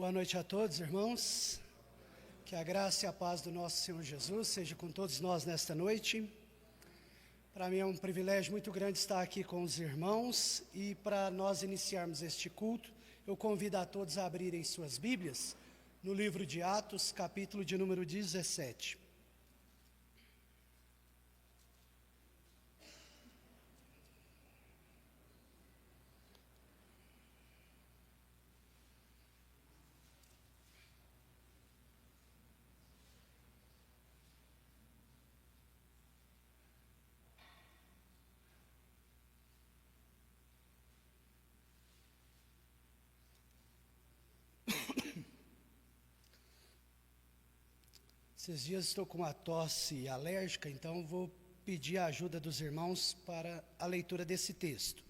Boa noite a todos, irmãos. Que a graça e a paz do nosso Senhor Jesus seja com todos nós nesta noite. Para mim é um privilégio muito grande estar aqui com os irmãos e para nós iniciarmos este culto, eu convido a todos a abrirem suas Bíblias no livro de Atos, capítulo de número 17. Esses dias estou com uma tosse alérgica, então vou pedir a ajuda dos irmãos para a leitura desse texto.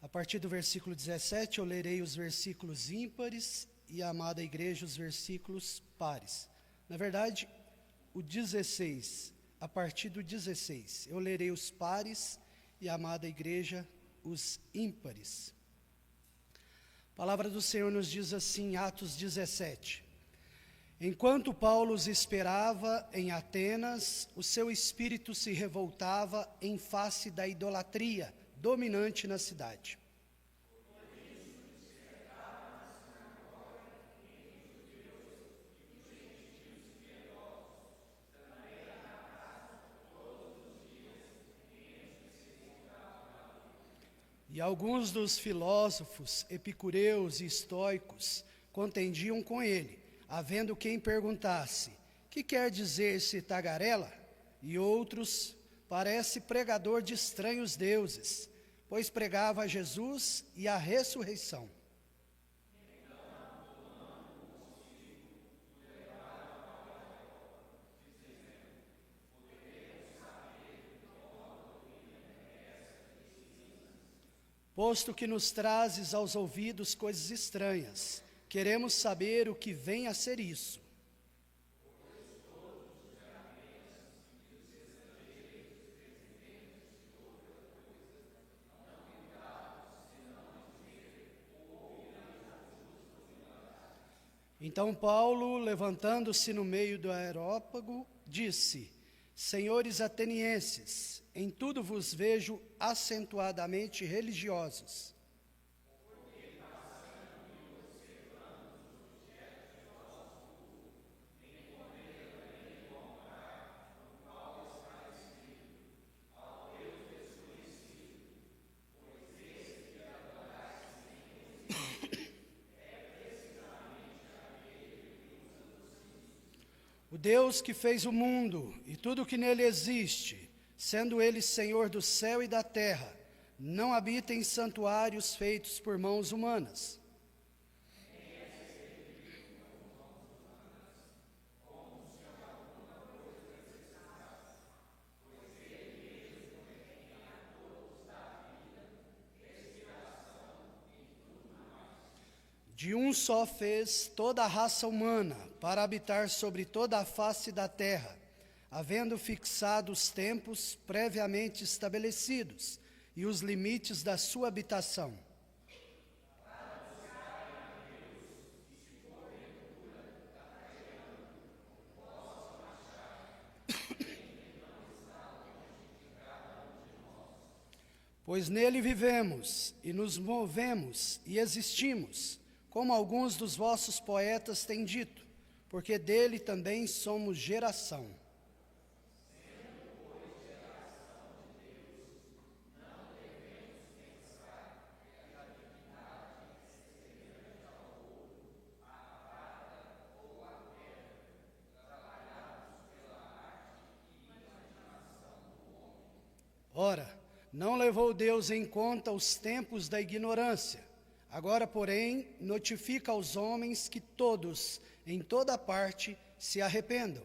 A partir do versículo 17, eu lerei os versículos ímpares e, a amada igreja, os versículos pares. Na verdade, o 16, a partir do 16, eu lerei os pares e, a amada igreja, os ímpares. A palavra do Senhor nos diz assim, Atos 17. Enquanto Paulo os esperava em Atenas, o seu espírito se revoltava em face da idolatria dominante na cidade. E alguns dos filósofos epicureus e estoicos contendiam com ele, havendo quem perguntasse, que quer dizer-se tagarela? E outros, parece pregador de estranhos deuses, pois pregava Jesus e a ressurreição. Posto que nos trazes aos ouvidos coisas estranhas, queremos saber o que vem a ser isso. Então Paulo, levantando-se no meio do areópago, disse, Senhores atenienses, em tudo vos vejo acentuadamente religiosos. O Deus que fez o mundo e tudo o que nele existe, sendo ele Senhor do céu e da terra, não habita em santuários feitos por mãos humanas. De um só fez toda a raça humana para habitar sobre toda a face da terra, havendo fixado os tempos previamente estabelecidos e os limites da sua habitação. Pois nele vivemos e nos movemos e existimos, como alguns dos vossos poetas têm dito, porque dele também somos geração. Ora, não levou Deus em conta os tempos da ignorância. Agora, porém, notifica aos homens que todos, em toda parte, se arrependam.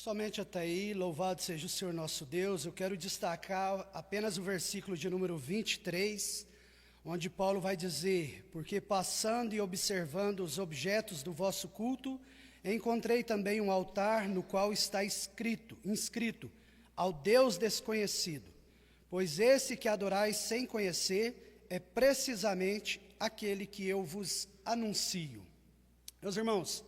Somente até aí, louvado seja o Senhor nosso Deus. Eu quero destacar apenas o versículo de número 23, onde Paulo vai dizer: porque passando e observando os objetos do vosso culto, encontrei também um altar no qual está inscrito ao Deus desconhecido, pois esse que adorais sem conhecer é precisamente aquele que eu vos anuncio. Meus irmãos,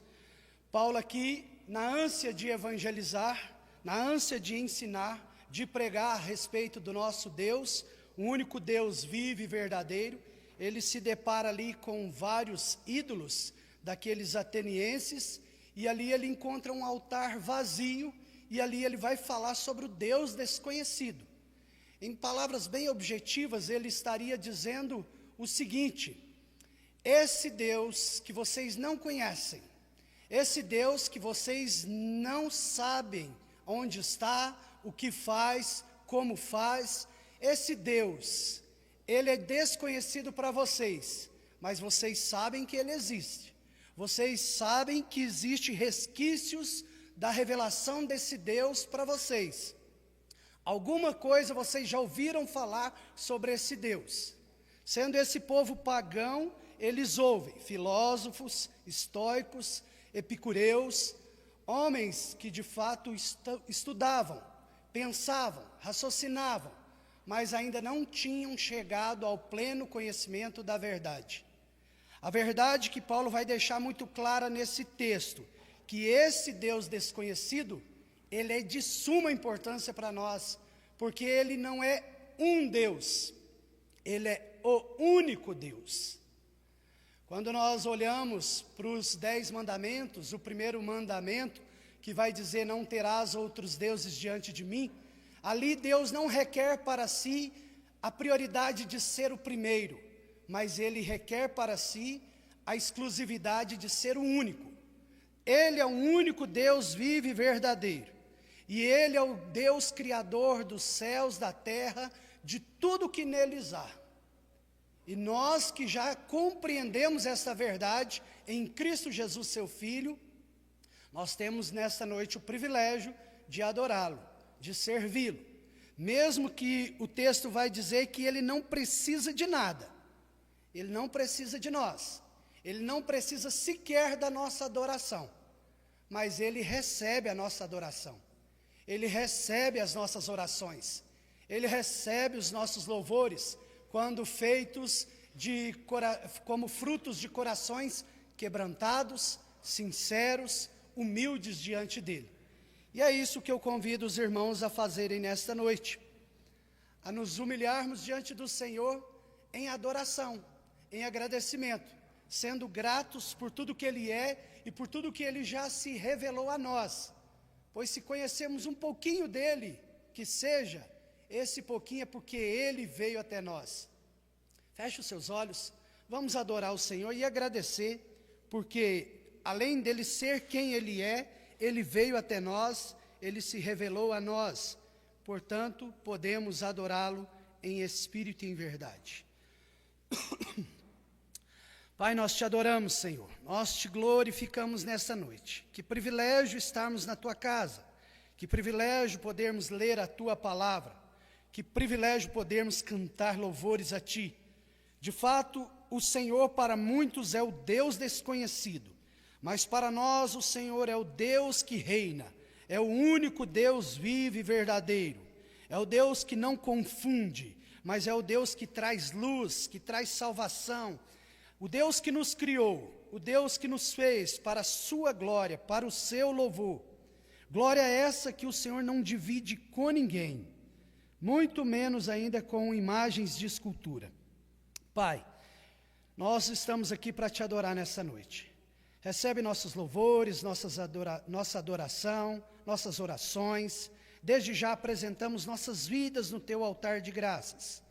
Paulo aqui, na ânsia de evangelizar, na ânsia de ensinar, de pregar a respeito do nosso Deus, o único Deus vivo e verdadeiro, ele se depara ali com vários ídolos daqueles atenienses, e ali ele encontra um altar vazio, e ali ele vai falar sobre o Deus desconhecido. Em palavras bem objetivas, ele estaria dizendo o seguinte: esse Deus que vocês não conhecem, esse Deus que vocês não sabem onde está, o que faz, como faz, esse Deus, ele é desconhecido para vocês, mas vocês sabem que ele existe. Vocês sabem que existem resquícios da revelação desse Deus para vocês. Alguma coisa vocês já ouviram falar sobre esse Deus. Sendo esse povo pagão, eles ouvem filósofos, estoicos, epicureus, homens que de fato estudavam, pensavam, raciocinavam, mas ainda não tinham chegado ao pleno conhecimento da verdade. A verdade que Paulo vai deixar muito clara nesse texto, que esse Deus desconhecido, ele é de suma importância para nós, porque ele não é um Deus, ele é o único Deus. Quando nós olhamos para os 10 mandamentos, o primeiro mandamento, que vai dizer: não terás outros deuses diante de mim, ali Deus não requer para si a prioridade de ser o primeiro, mas ele requer para si a exclusividade de ser o único. Ele é o único Deus vivo e verdadeiro, e ele é o Deus criador dos céus, da terra, de tudo que neles há. E nós que já compreendemos esta verdade em Cristo Jesus, seu Filho, nós temos nesta noite o privilégio de adorá-lo, de servi-lo, mesmo que o texto vai dizer que ele não precisa de nada, ele não precisa de nós, ele não precisa sequer da nossa adoração, mas ele recebe a nossa adoração, ele recebe as nossas orações, ele recebe os nossos louvores, quando feitos como frutos de corações quebrantados, sinceros, humildes diante dele. E é isso que eu convido os irmãos a fazerem nesta noite, a nos humilharmos diante do Senhor em adoração, em agradecimento, sendo gratos por tudo que ele é e por tudo que ele já se revelou a nós, pois se conhecemos um pouquinho dele, que seja, esse pouquinho é porque ele veio até nós. Feche os seus olhos, vamos adorar o Senhor e agradecer, porque além dele ser quem ele é, ele veio até nós, ele se revelou a nós, portanto, podemos adorá-lo em espírito e em verdade. Pai, nós te adoramos, Senhor, nós te glorificamos nesta noite. Que privilégio estarmos na tua casa, que privilégio podermos ler a tua palavra, que privilégio podermos cantar louvores a ti. De fato, o Senhor para muitos é o Deus desconhecido, mas para nós o Senhor é o Deus que reina, é o único Deus vivo e verdadeiro, é o Deus que não confunde, mas é o Deus que traz luz, que traz salvação, o Deus que nos criou, o Deus que nos fez para a sua glória, para o seu louvor. Glória essa que o Senhor não divide com ninguém, muito menos ainda com imagens de escultura. Pai, nós estamos aqui para te adorar nessa noite. Recebe nossos louvores, nossa adoração, nossas orações. Desde já apresentamos nossas vidas no teu altar de graças.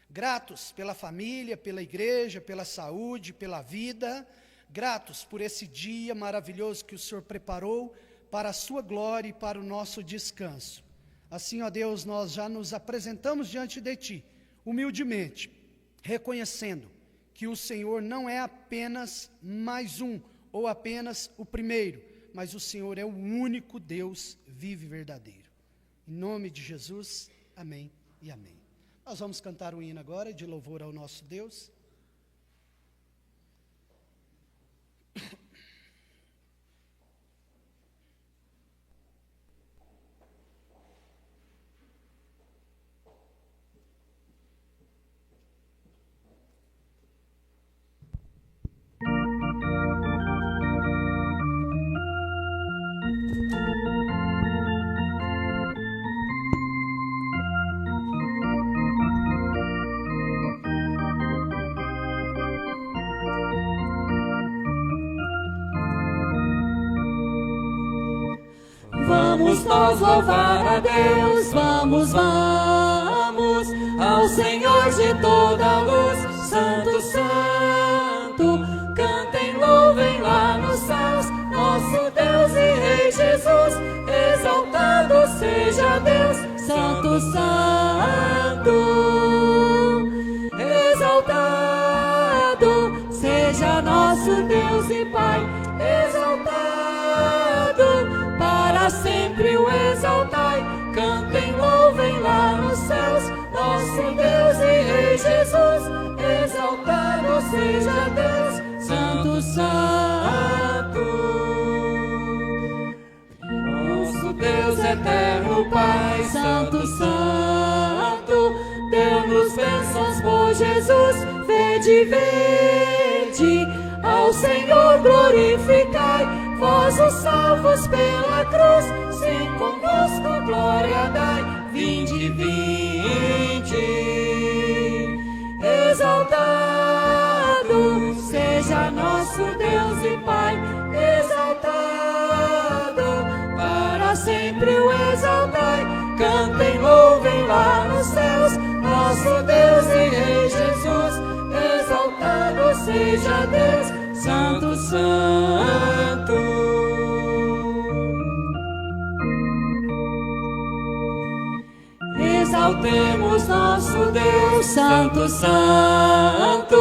Gratos pela família, pela igreja, pela saúde, pela vida. Gratos por esse dia maravilhoso que o Senhor preparou para a sua glória e para o nosso descanso. Assim, ó Deus, nós já nos apresentamos diante de ti, humildemente, reconhecendo que o Senhor não é apenas mais um, ou apenas o primeiro, mas o Senhor é o único Deus vivo e verdadeiro. Em nome de Jesus, amém e amém. Nós vamos cantar um hino agora de louvor ao nosso Deus. Vamos nós louvar a Deus, vamos, vamos, ao Senhor de toda a luz, Santo, Santo, cantem, louvem lá nos céus, nosso Deus e Rei Jesus, exaltado seja Deus, Santo, Santo, exaltado seja nosso Deus e Pai, exaltado para sempre o exaltai, cantem, louvem lá nos céus, nosso Deus e Rei Jesus, exaltado seja Deus, Santo, Santo. Nosso Deus eterno Pai, Santo, Santo, deu-nos bênçãos por Jesus, vede, vede, ao Senhor glorificai, vós os salvos pela cruz, sim, convosco glória dai, vinde, vinde, exaltado seja nosso Deus e Pai, exaltado para sempre o exaltai, cantem, louvem lá nos céus, nosso Deus e Rei Jesus, exaltado seja Deus, Santo, Santo. Exaltemos nosso Deus, Santo, Santo,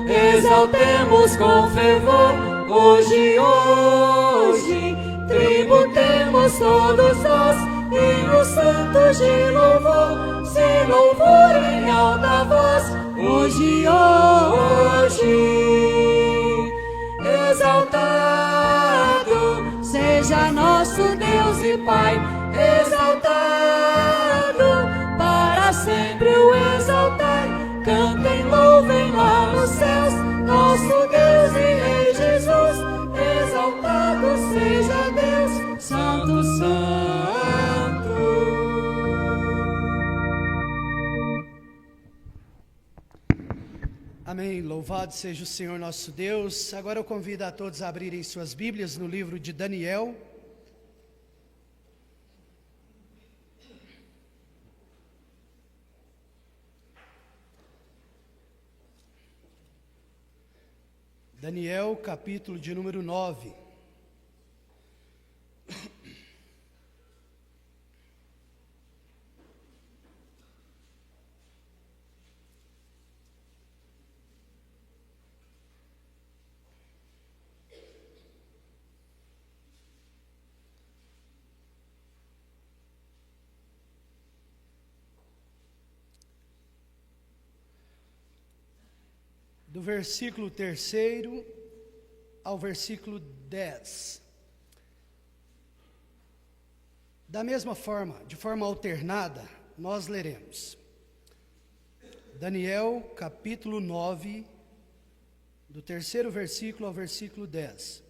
exaltemos com fervor, hoje, hoje, tributemos todos nós, hinos santos de louvor, se louvor em alta voz, hoje, hoje, exaltado seja nosso Deus e Pai, exaltado para sempre o exaltai, cantem, louvem lá nos céus, nosso Deus e Rei Jesus, exaltado seja Deus, Santo, Santo. Amém. Louvado seja o Senhor nosso Deus. Agora eu convido a todos a abrirem suas Bíblias no livro de Daniel. Daniel, capítulo de número 9. Do versículo 3º ao versículo 10. Da mesma forma, de forma alternada, nós leremos. Daniel, capítulo 9, do 3º versículo ao versículo 10.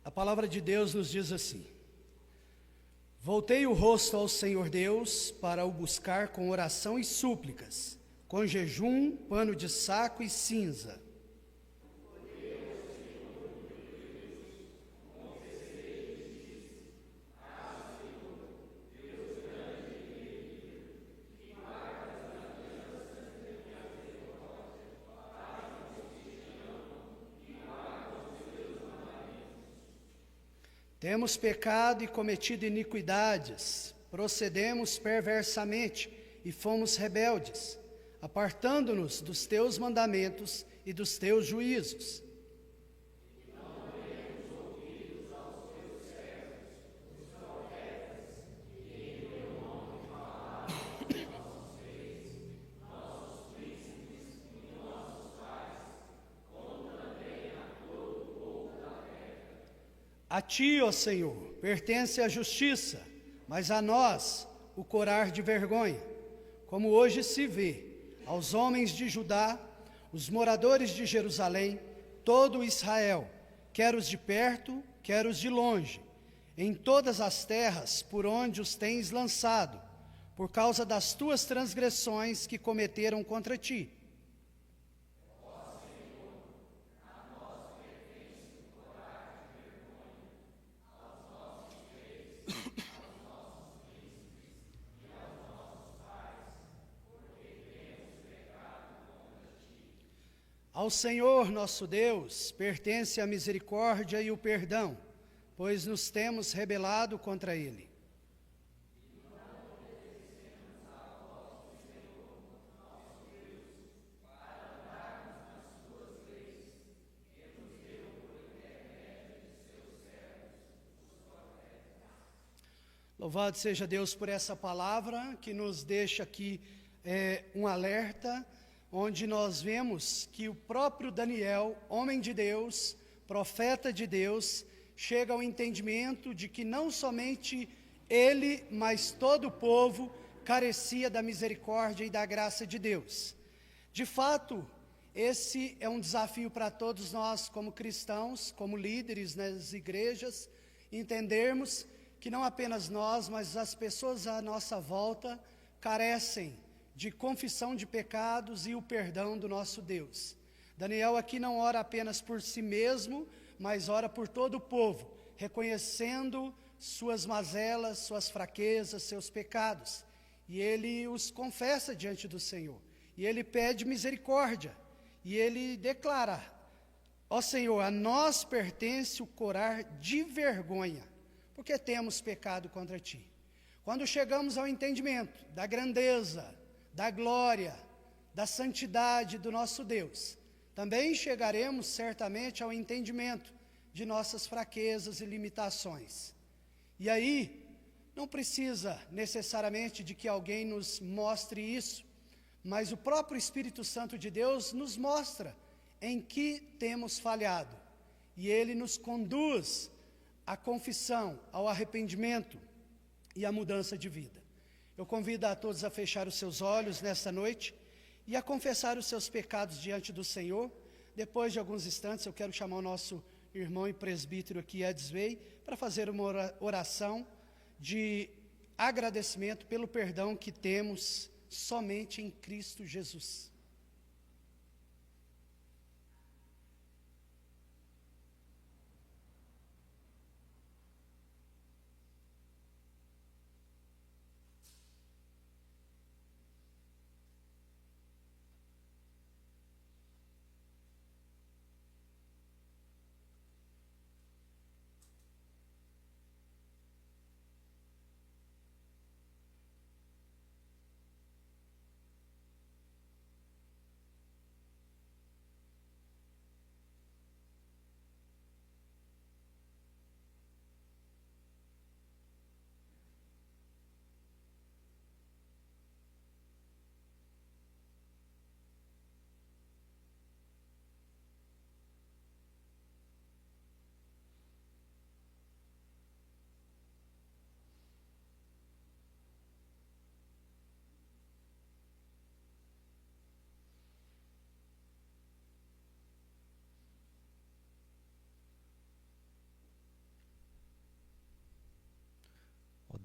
A palavra de Deus nos diz assim: Voltei o rosto ao Senhor Deus para o buscar com oração e súplicas, com jejum, pano de saco e cinza. Temos pecado e cometido iniquidades, procedemos perversamente e fomos rebeldes, apartando-nos dos teus mandamentos e dos teus juízos. A ti, ó Senhor, pertence a justiça, mas a nós o corar de vergonha, como hoje se vê aos homens de Judá, os moradores de Jerusalém, todo Israel, quer os de perto, quer os de longe, em todas as terras por onde os tens lançado, por causa das tuas transgressões que cometeram contra ti. Ao Senhor nosso Deus pertence a misericórdia e o perdão, pois nos temos rebelado contra Ele. Louvado seja Deus por essa palavra que nos deixa aqui um alerta, onde nós vemos que o próprio Daniel, homem de Deus, profeta de Deus, chega ao entendimento de que não somente ele, mas todo o povo carecia da misericórdia e da graça de Deus. De fato, esse é um desafio para todos nós como cristãos, como líderes nas igrejas, entendermos que não apenas nós, mas as pessoas à nossa volta carecem de confissão de pecados e o perdão do nosso Deus. Daniel aqui não ora apenas por si mesmo, mas ora por todo o povo, reconhecendo suas mazelas, suas fraquezas, seus pecados. E ele os confessa diante do Senhor. E ele pede misericórdia. E ele declara: ó Senhor, a nós pertence o corar de vergonha, porque temos pecado contra ti. Quando chegamos ao entendimento da grandeza, da glória, da santidade do nosso Deus, também chegaremos certamente ao entendimento de nossas fraquezas e limitações. E aí, não precisa necessariamente de que alguém nos mostre isso, mas o próprio Espírito Santo de Deus nos mostra em que temos falhado, e Ele nos conduz à confissão, ao arrependimento e à mudança de vida. Eu convido a todos a fechar os seus olhos nesta noite e a confessar os seus pecados diante do Senhor. Depois de alguns instantes, eu quero chamar o nosso irmão e presbítero aqui, Edisvei, para fazer uma oração de agradecimento pelo perdão que temos somente em Cristo Jesus.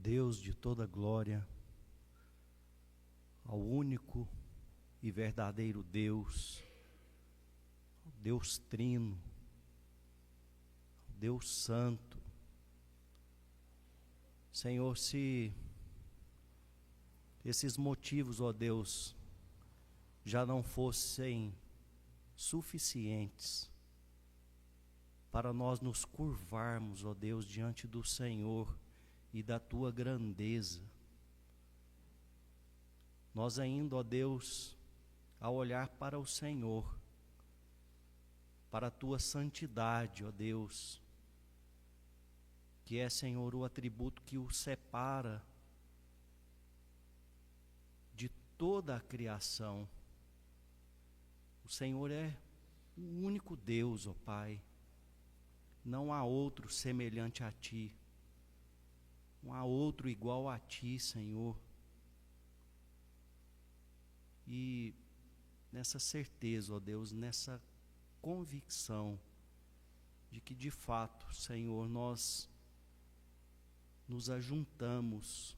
Deus de toda glória, ao único e verdadeiro Deus, Deus Trino, Deus Santo. Senhor, se esses motivos, ó Deus, já não fossem suficientes para nós nos curvarmos, ó Deus, diante do Senhor e da tua grandeza, nós ainda, ó Deus, ao olhar para o Senhor, para a tua santidade, ó Deus, que é, Senhor, o atributo que o separa de toda a criação. O Senhor é o único Deus, ó Pai, Não há outro semelhante a Ti. Não há outro igual a Ti, Senhor. E nessa certeza, ó Deus, nessa convicção de que de fato, Senhor, nós nos ajuntamos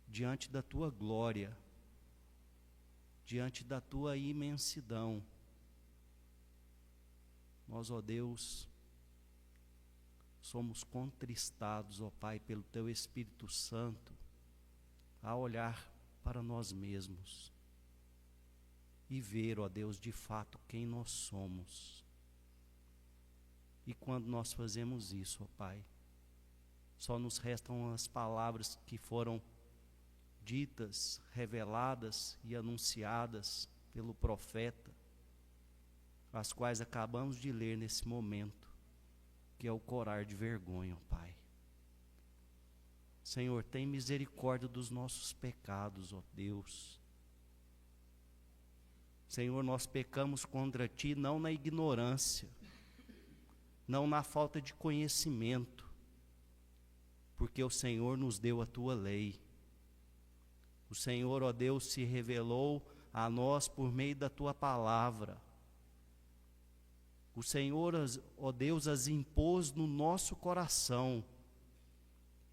diante da Tua glória, diante da Tua imensidão. Nós, ó Deus, somos contristados, ó Pai, pelo Teu Espírito Santo, a olhar para nós mesmos e ver, ó Deus, de fato quem nós somos. E quando nós fazemos isso, ó Pai, só nos restam as palavras que foram ditas, reveladas e anunciadas pelo profeta, as quais acabamos de ler nesse momento, que é o corar de vergonha, ó Pai. Senhor, tem misericórdia dos nossos pecados, ó Deus. Senhor, nós pecamos contra Ti não na ignorância, não na falta de conhecimento, porque o Senhor nos deu a Tua lei. O Senhor, ó Deus, se revelou a nós por meio da Tua palavra. O Senhor, ó Deus, as impôs no nosso coração.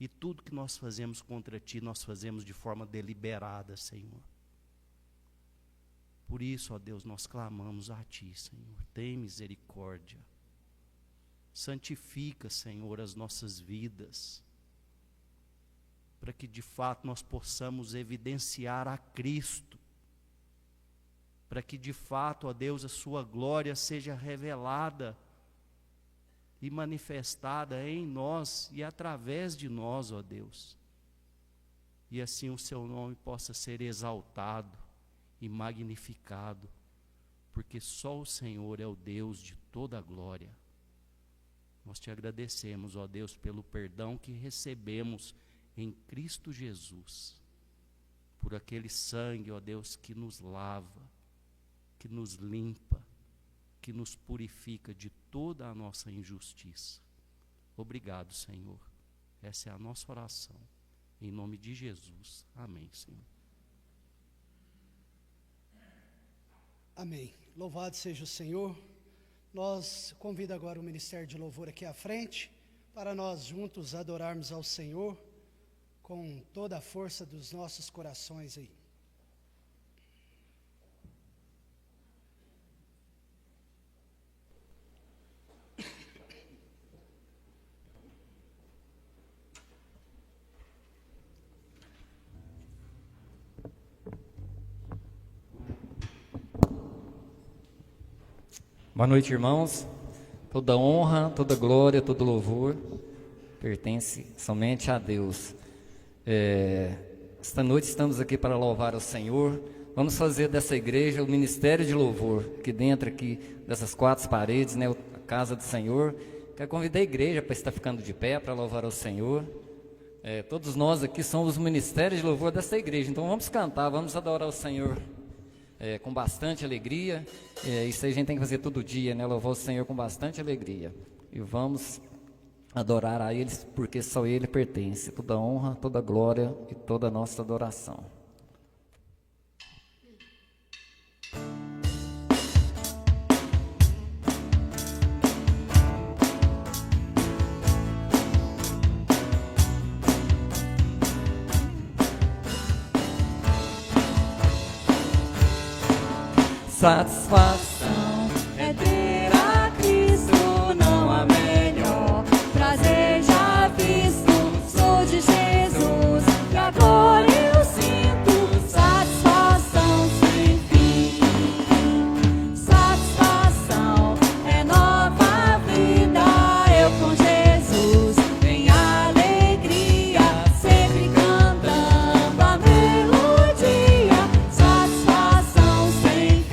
E tudo que nós fazemos contra Ti, nós fazemos de forma deliberada, Senhor. Por isso, ó Deus, nós clamamos a Ti, Senhor. Tem misericórdia. Santifica, Senhor, as nossas vidas, para que de fato nós possamos evidenciar a Cristo, para que de fato, ó Deus, a Sua glória seja revelada e manifestada em nós e através de nós, ó Deus. E assim o Seu nome possa ser exaltado e magnificado, porque só o Senhor é o Deus de toda a glória. Nós Te agradecemos, ó Deus, pelo perdão que recebemos em Cristo Jesus, por aquele sangue, ó Deus, que nos lava, que nos limpa, que nos purifica de toda a nossa injustiça. Obrigado, Senhor. Essa é a nossa oração. Em nome de Jesus. Amém, Senhor. Amém. Louvado seja o Senhor. Nós convido agora o Ministério de Louvor aqui à frente, para nós juntos adorarmos ao Senhor com toda a força dos nossos corações aí. Boa noite, irmãos. Toda honra, toda glória, todo louvor pertence somente a Deus. Esta noite estamos aqui para louvar ao Senhor. Vamos fazer dessa igreja o ministério de louvor, aqui dentro dessas quatro paredes, né, a casa do Senhor. Quero convidar a igreja para estar ficando de pé, para louvar ao Senhor. Todos nós aqui somos o ministério de louvor dessa igreja, então vamos cantar, vamos adorar o Senhor com bastante alegria. Isso aí a gente tem que fazer todo dia, né? Louvar o Senhor com bastante alegria. E vamos adorar a Ele, porque só Ele pertence toda honra, toda glória e toda a nossa adoração. Satisfação é ter a Cristo, não há melhor. Prazer já visto, sou de Jesus, e agora eu sinto satisfação sem fim. Satisfação é nova vida, eu com Jesus em alegria, sempre cantando a melodia. Satisfação sem fim.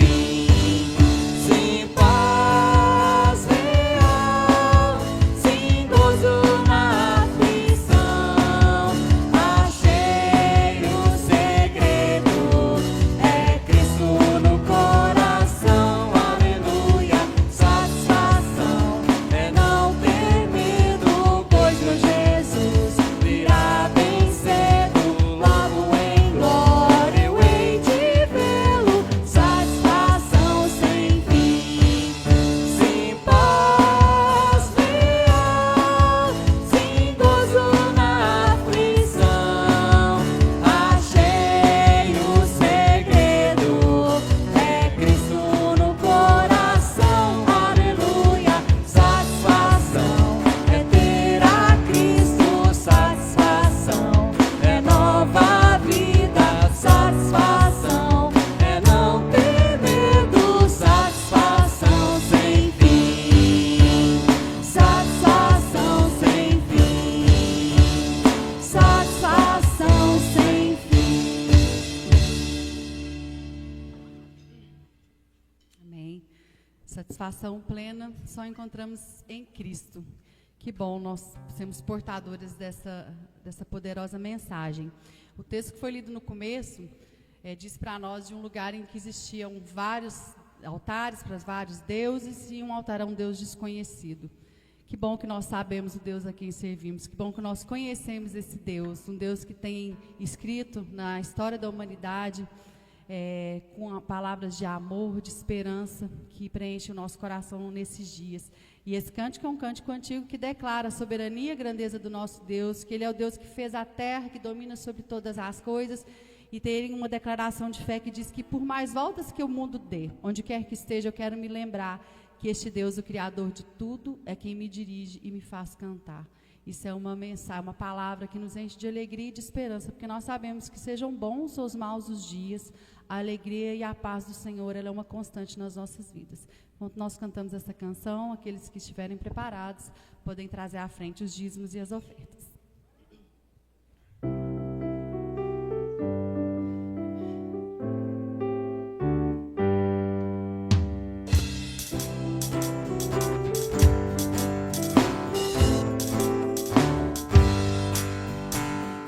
Satisfação plena só encontramos em Cristo. Que bom nós sermos portadores dessa poderosa mensagem. O texto que foi lido no começo diz para nós de um lugar em que existiam vários altares para vários deuses e um altar a um Deus desconhecido. Que bom que nós sabemos o Deus a quem servimos. Que bom que nós conhecemos esse Deus, um Deus que tem escrito na história da humanidade com palavras de amor, de esperança, que preenche o nosso coração nesses dias. E esse cântico é um cântico antigo que declara a soberania e a grandeza do nosso Deus, que Ele é o Deus que fez a terra, que domina sobre todas as coisas, e tem uma declaração de fé que diz que por mais voltas que o mundo dê, onde quer que esteja, eu quero me lembrar que este Deus, o Criador de tudo, é quem me dirige e me faz cantar. Isso é uma mensagem, uma palavra que nos enche de alegria e de esperança, porque nós sabemos que sejam bons ou maus os dias, a alegria e a paz do Senhor, ela é uma constante nas nossas vidas. Enquanto nós cantamos essa canção, aqueles que estiverem preparados podem trazer à frente os dízimos e as ofertas.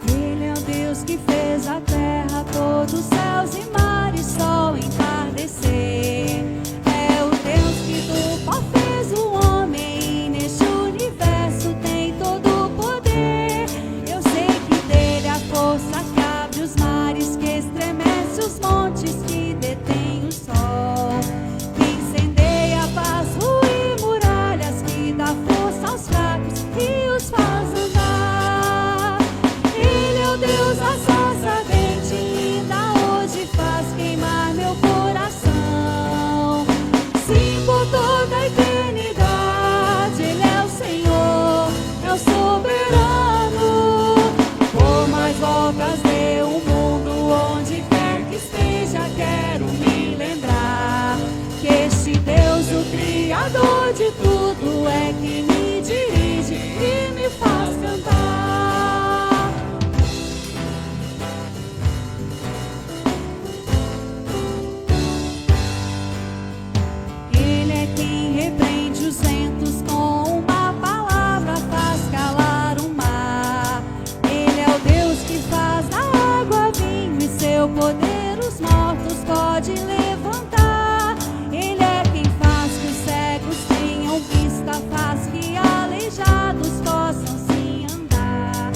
Ele é o Deus que fez a terra, todos os céus e mares, sol entardecer. É o Deus que do pó fez o homem, neste universo tem todo o poder. Eu sei que dele a força que abre os mares, que estremece os montes, que detém o sol, que incendeia a paz, e muralhas, que dá força aos fracos e os faz andar. Ele é o Deus da sarça ardente, linda, hoje faz queimar meu coração. Sim, por toda a eternidade, Ele é o Senhor, é o soberano. Por mais voltas dê o mundo, onde quer que esteja, quero me lembrar que este Deus, o Criador de tudo, é que me dirige e me faz cantar. Ele é quem repreende os ventos, com uma palavra faz calar o mar. Ele é o Deus que faz da água vinho, e seu poder os mortos pode levantar. Ele é quem faz que os cegos tenham vista, faz que aleijados possam se andar.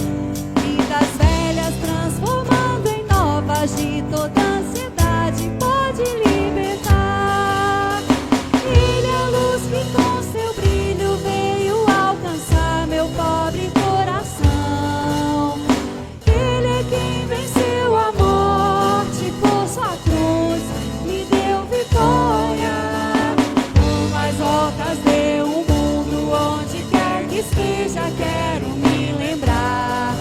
Vidas velhas transformando em novas, de toda ansiedade pode libertar. Ele é a luz que com seu brilho veio alcançar meu pobre coração. Ele é quem venceu a morte, por sua cruz me deu vitória. Por mais voltas deu o mundo, onde quer que esteja, quero me lembrar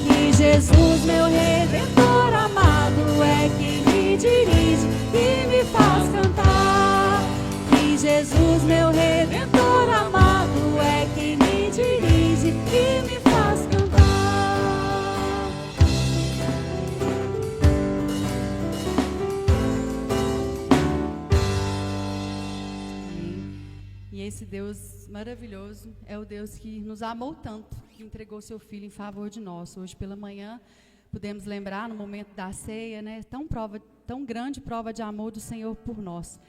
que Jesus, meu Redentor amado, é quem me dirige e me faz cantar. Que Jesus, meu Redentor amado, é quem me dirige e me faz cantar. E esse Deus maravilhoso é o Deus que nos amou tanto, que entregou seu Filho em favor de nós. Hoje pela manhã pudemos lembrar, no momento da ceia, né, tão grande prova de amor do Senhor por nós.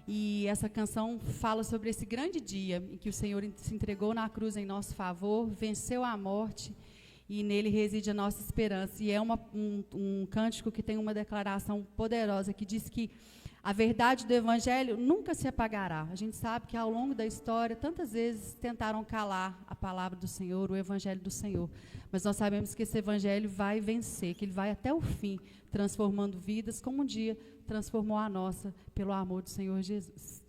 E essa canção fala sobre esse grande dia em que o Senhor se entregou na cruz em nosso favor, venceu a morte, e nele reside a nossa esperança. E é um cântico que tem uma declaração poderosa que diz que a verdade do Evangelho nunca se apagará. A gente sabe que ao longo da história, tantas vezes tentaram calar a palavra do Senhor, o Evangelho do Senhor. Mas nós sabemos que esse Evangelho vai vencer, que ele vai até o fim, transformando vidas, como um dia transformou a nossa, pelo amor do Senhor Jesus.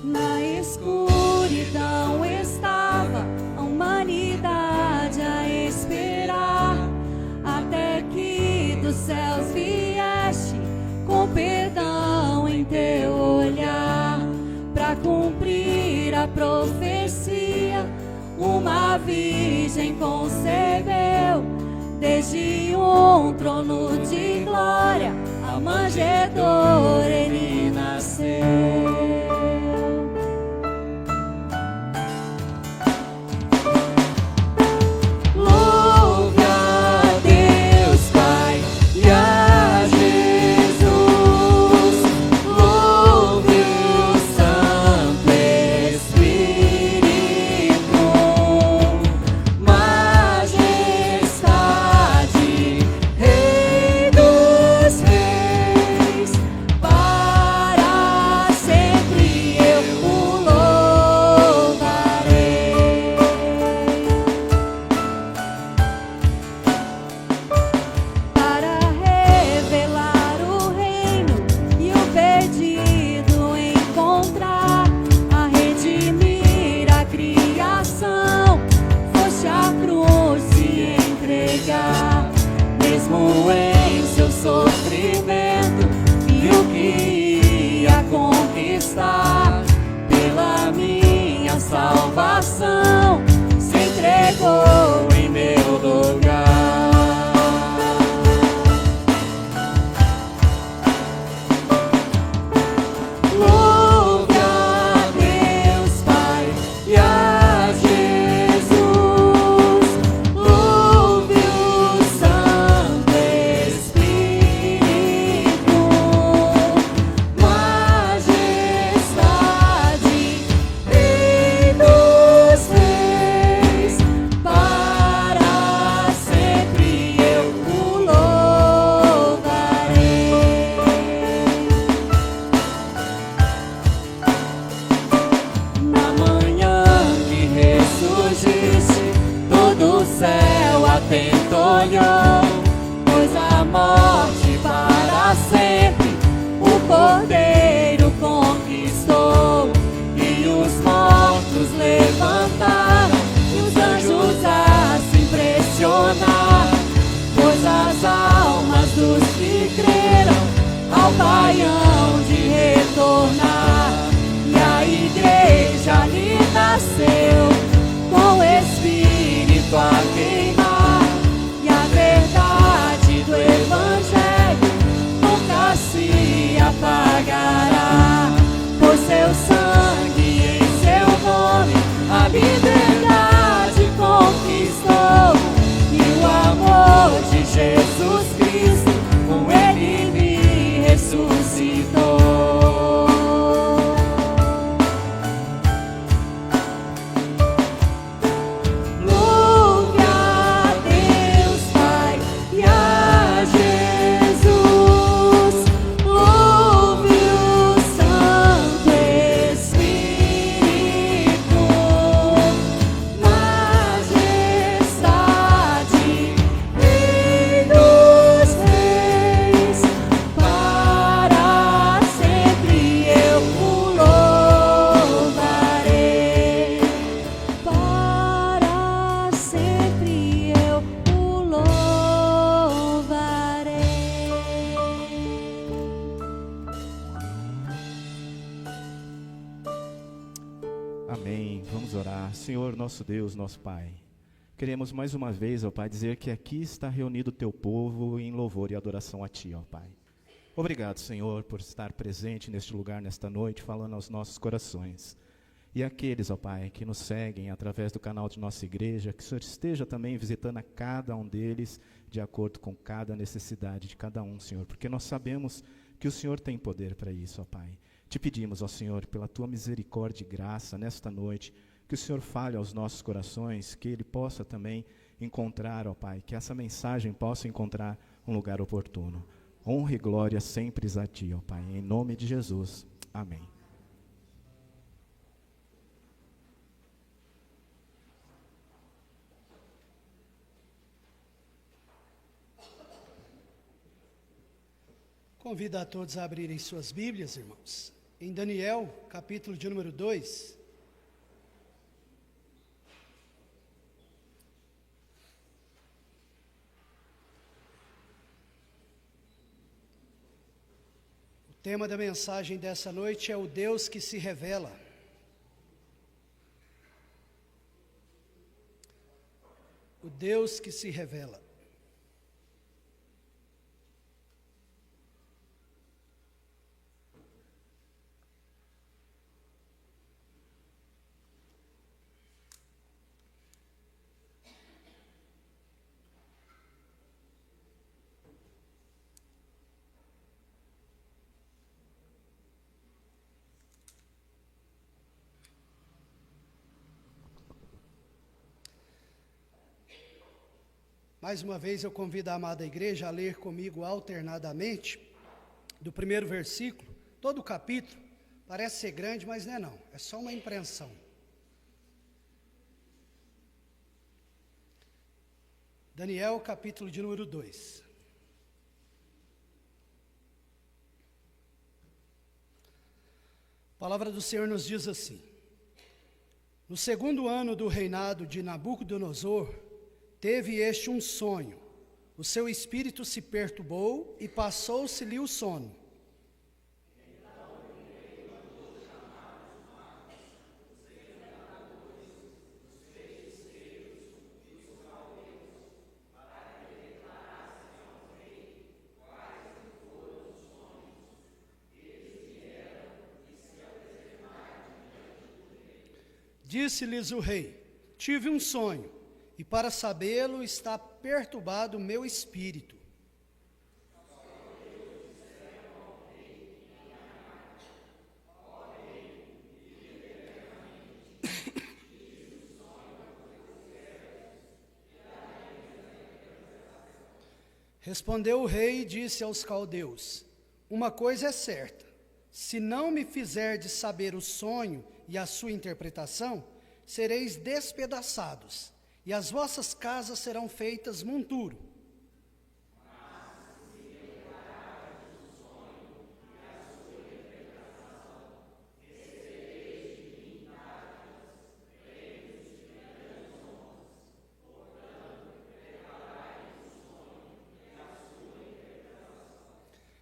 Na escuridão estava a humanidade a esperar, até que dos céus vieste com perdão em teu olhar, pra cumprir a profecia, uma virgem concebeu, desde um trono de glória, a manjedoura ele nasceu. Salvação se entregou em meu lugar. Louve a Deus Pai e a Jesus, louve o Santo Espírito, majestade. Atento olhou, pois a morte para sempre o Cordeiro conquistou, e os mortos levantaram, e os anjos a se impressionar, pois as almas dos que creram ao Pai hão de retornar, e a igreja ali nasceu, com o Espírito a queimar. Do Evangelho nunca se apagará, por seu sangue e em seu nome a liberdade conquistou, e o amor de Jesus Cristo com ele me ressuscitou. Amém. Vamos orar. Senhor, nosso Deus, nosso Pai, queremos mais uma vez, ó Pai, dizer que aqui está reunido o Teu povo em louvor e adoração a Ti, ó Pai. Obrigado, Senhor, por estar presente neste lugar, nesta noite, falando aos nossos corações. E aqueles, ó Pai, que nos seguem através do canal de nossa igreja, que o Senhor esteja também visitando a cada um deles, de acordo com cada necessidade de cada um, Senhor, porque nós sabemos que o Senhor tem poder para isso, ó Pai. Te pedimos, ó Senhor, pela Tua misericórdia e graça nesta noite, que o Senhor fale aos nossos corações, que Ele possa também encontrar, ó Pai, que essa mensagem possa encontrar um lugar oportuno. Honra e glória sempre a Ti, ó Pai, em nome de Jesus. Amém. Convido a todos a abrirem suas Bíblias, irmãos. Em Daniel, capítulo de número 2. O tema da mensagem dessa noite é o Deus que se revela. o Deus que se revela. Mais uma vez eu convido a amada igreja a ler comigo alternadamente, do primeiro versículo, todo o capítulo. Parece ser grande, mas não é não, é só uma impressão. Daniel, capítulo de número 2. A palavra do Senhor nos diz assim: no segundo ano do reinado de Nabucodonosor, teve este um sonho, o seu espírito se perturbou e passou-se-lhe o sono. Disse-lhes o rei: tive um sonho, e para sabê-lo está perturbado o meu espírito. Respondeu o rei e disse aos caldeus: uma coisa é certa, se não me fizerdes saber o sonho e a sua interpretação, sereis despedaçados, e as vossas casas serão feitas monturo.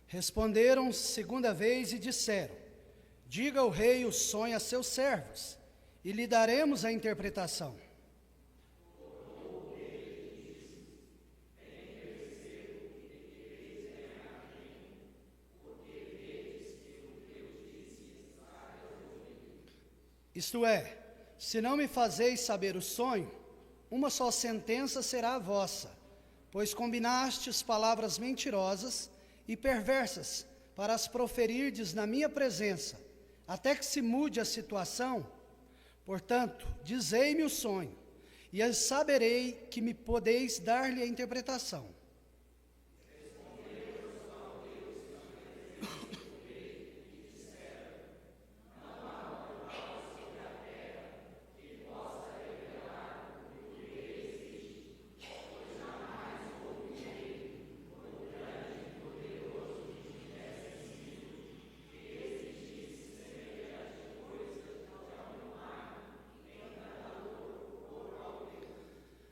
Responderam segunda vez e disseram: diga ao rei o sonho a seus servos, e lhe daremos a interpretação. Isto é, se não me fazeis saber o sonho, uma só sentença será a vossa, pois combinastes palavras mentirosas e perversas para as proferirdes na minha presença, até que se mude a situação. Portanto, dizei-me o sonho, e eu saberei que me podeis dar-lhe a interpretação.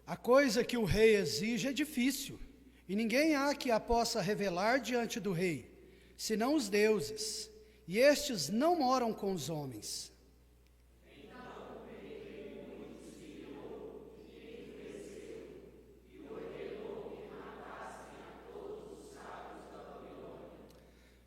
A coisa que o rei exige é difícil, e ninguém há que a possa revelar diante do rei, senão os deuses, e estes não moram com os homens.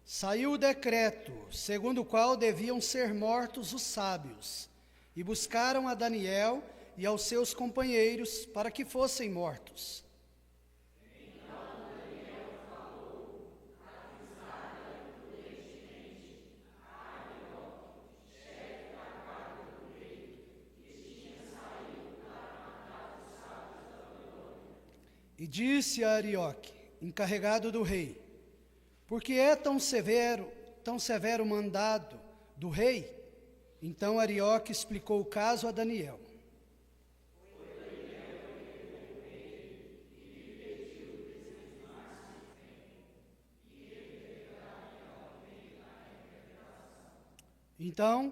Saiu o decreto, segundo o qual deviam ser mortos os sábios, e buscaram a Daniel e aos seus companheiros para que fossem mortos. E disse a Arioque, encarregado do rei: por que é tão severo mandado do rei? Então Arioque explicou o caso a Daniel. Então,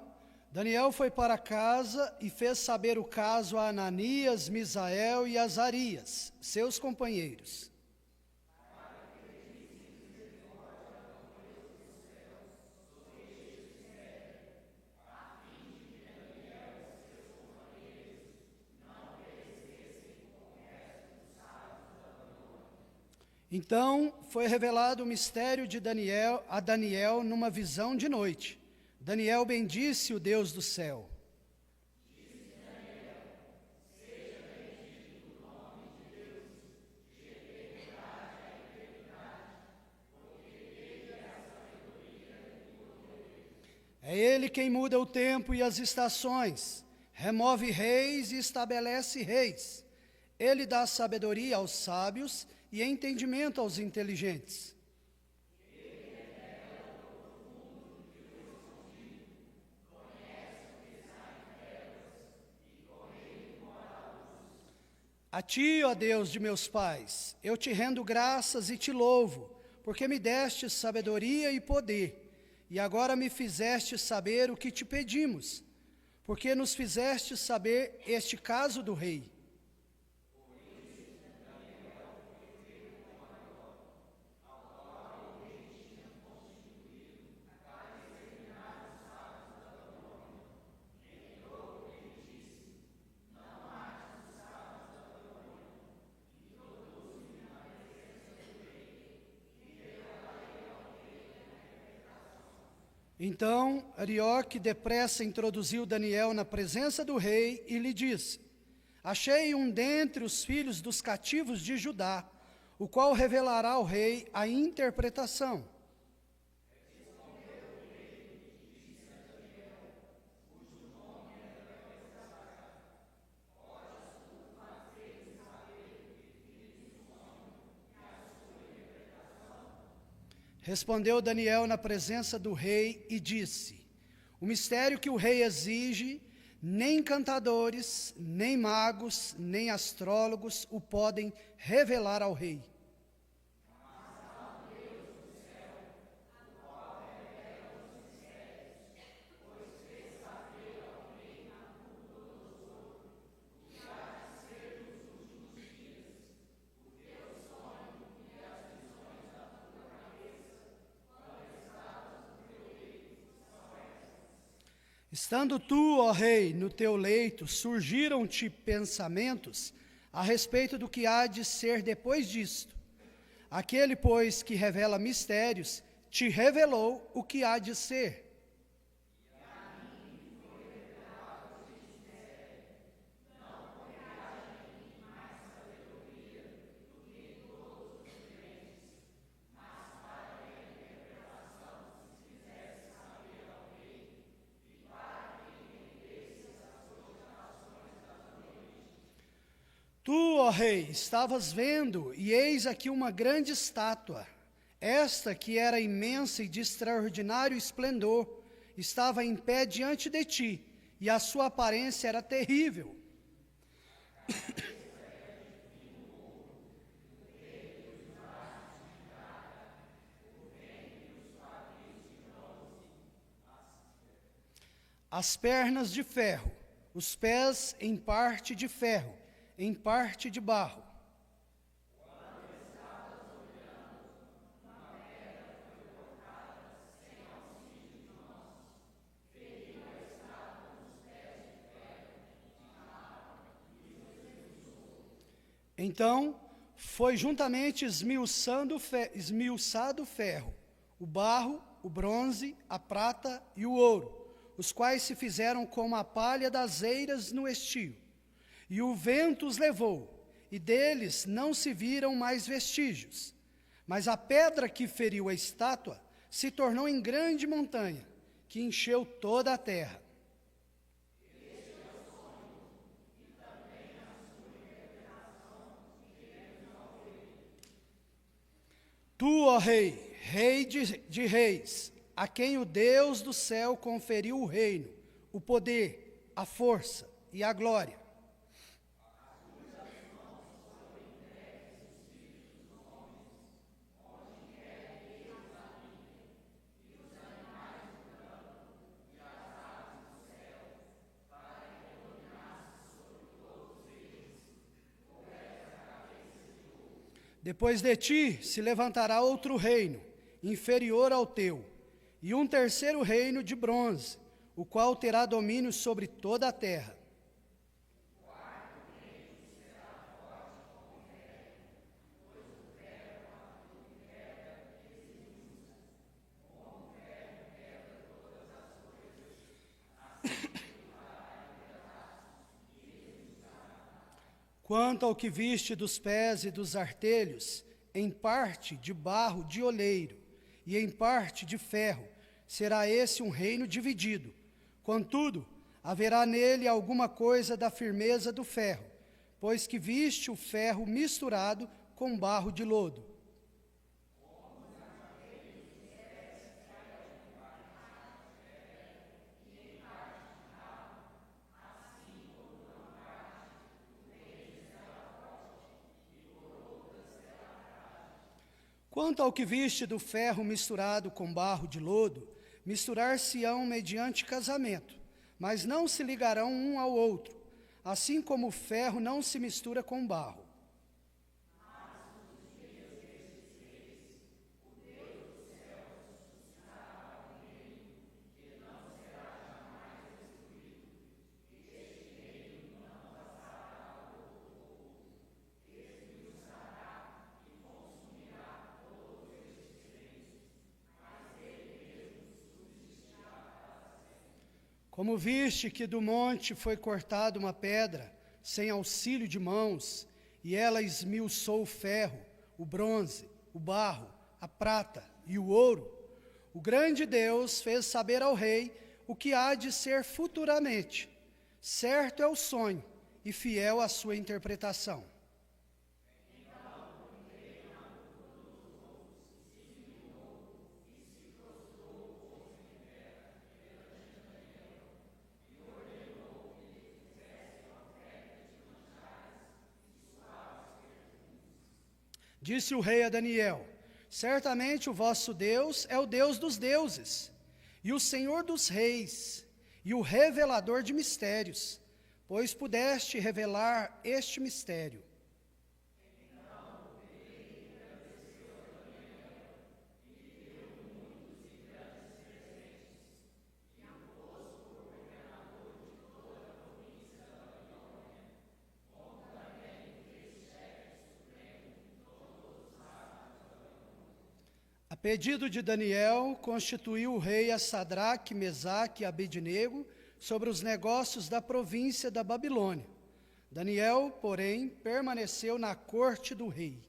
Daniel foi para casa e fez saber o caso a Ananias, Misael e Azarias, seus companheiros. Então foi revelado o mistério de Daniel a Daniel numa visão de noite. Daniel bendisse o Deus do céu. É Ele quem muda o tempo e as estações, remove reis e estabelece reis. Ele dá sabedoria aos sábios e entendimento aos inteligentes. A ti, ó Deus de meus pais, eu te rendo graças e te louvo, porque me deste sabedoria e poder. E agora me fizeste saber o que te pedimos, porque nos fizeste saber este caso do rei. Então Arioque depressa introduziu Daniel na presença do rei e lhe disse: achei um dentre os filhos dos cativos de Judá, o qual revelará ao rei a interpretação. Respondeu Daniel na presença do rei e disse: o mistério que o rei exige, nem cantadores, nem magos, nem astrólogos o podem revelar ao rei. Estando tu, ó rei, no teu leito, surgiram-te pensamentos a respeito do que há de ser depois disto. Aquele, pois, que revela mistérios, te revelou o que há de ser. Tu, ó rei, estavas vendo, e eis aqui uma grande estátua. Esta, que era imensa e de extraordinário esplendor, estava em pé diante de ti, e a sua aparência era terrível. As pernas de ferro, os pés em parte de ferro, em parte de barro. Então foi juntamente esmiuçado o ferro, o barro, o bronze, a prata e o ouro, os quais se fizeram como a palha das eiras no estio. E o vento os levou, e deles não se viram mais vestígios. Mas a pedra que feriu a estátua se tornou em grande montanha, que encheu toda a terra. Tu, ó rei, rei de reis, a quem o Deus do céu conferiu o reino, o poder, a força e a glória. Depois de ti se levantará outro reino, inferior ao teu, e um terceiro reino de bronze, o qual terá domínio sobre toda a terra. Quanto ao que viste dos pés e dos artelhos, em parte de barro de oleiro e em parte de ferro, será esse um reino dividido. Contudo, haverá nele alguma coisa da firmeza do ferro, pois que viste o ferro misturado com barro de lodo. Quanto ao que viste do ferro misturado com barro de lodo, misturar-se-ão mediante casamento, mas não se ligarão um ao outro, assim como o ferro não se mistura com o barro. Como viste que do monte foi cortada uma pedra, sem auxílio de mãos, e ela esmiuçou o ferro, o bronze, o barro, a prata e o ouro, o grande Deus fez saber ao rei o que há de ser futuramente. Certo é o sonho, e fiel a sua interpretação. Disse o rei a Daniel: certamente o vosso Deus é o Deus dos deuses, e o Senhor dos reis, e o revelador de mistérios, pois pudeste revelar este mistério. A pedido de Daniel, constituiu o rei a Sadraque, Mesaque e Abednego sobre os negócios da província da Babilônia. Daniel, porém, permaneceu na corte do rei.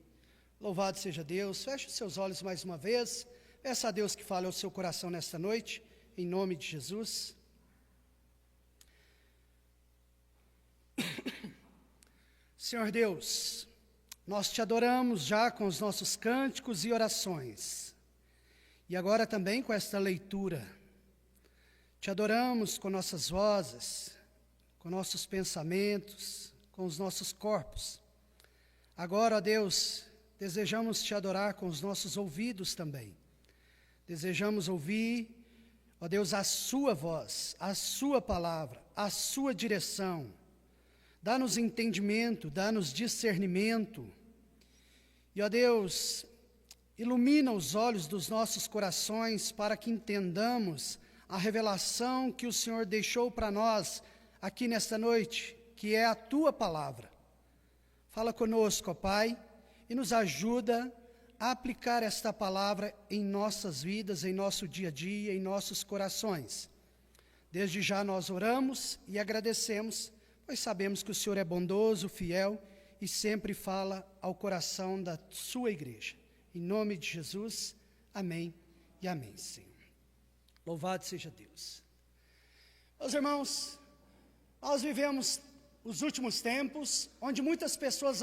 Louvado seja Deus. Feche os seus olhos mais uma vez. Peça a Deus que fale ao seu coração nesta noite, em nome de Jesus. Senhor Deus, nós te adoramos já com os nossos cânticos e orações. E agora também com esta leitura, te adoramos com nossas vozes, com nossos pensamentos, com os nossos corpos. Agora, ó Deus, desejamos te adorar com os nossos ouvidos também. Desejamos ouvir, ó Deus, a sua voz, a sua palavra, a sua direção. Dá-nos entendimento, dá-nos discernimento. E, ó Deus, ilumina os olhos dos nossos corações para que entendamos a revelação que o Senhor deixou para nós aqui nesta noite, que é a Tua palavra. Fala conosco, ó Pai, e nos ajuda a aplicar esta palavra em nossas vidas, em nosso dia a dia, em nossos corações. Desde já nós oramos e agradecemos, pois sabemos que o Senhor é bondoso, fiel e sempre fala ao coração da sua igreja. Em nome de Jesus, amém e amém, Senhor. Louvado seja Deus. Meus irmãos, nós vivemos os últimos tempos, onde muitas pessoas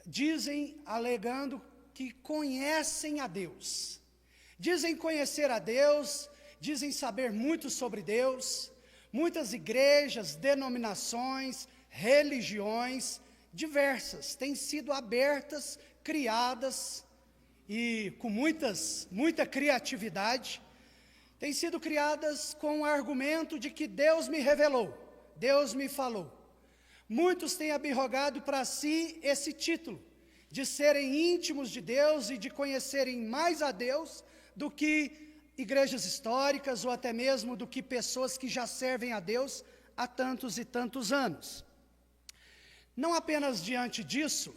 dizem alegando que conhecem a Deus. Dizem conhecer a Deus, dizem saber muito sobre Deus. Muitas igrejas, denominações, religiões diversas têm sido abertas, criadas e com muita criatividade, têm sido criadas com o argumento de que Deus me revelou, Deus me falou. Muitos têm abirrogado para si esse título, de serem íntimos de Deus e de conhecerem mais a Deus do que igrejas históricas ou até mesmo do que pessoas que já servem a Deus há tantos e tantos anos. Não apenas diante disso,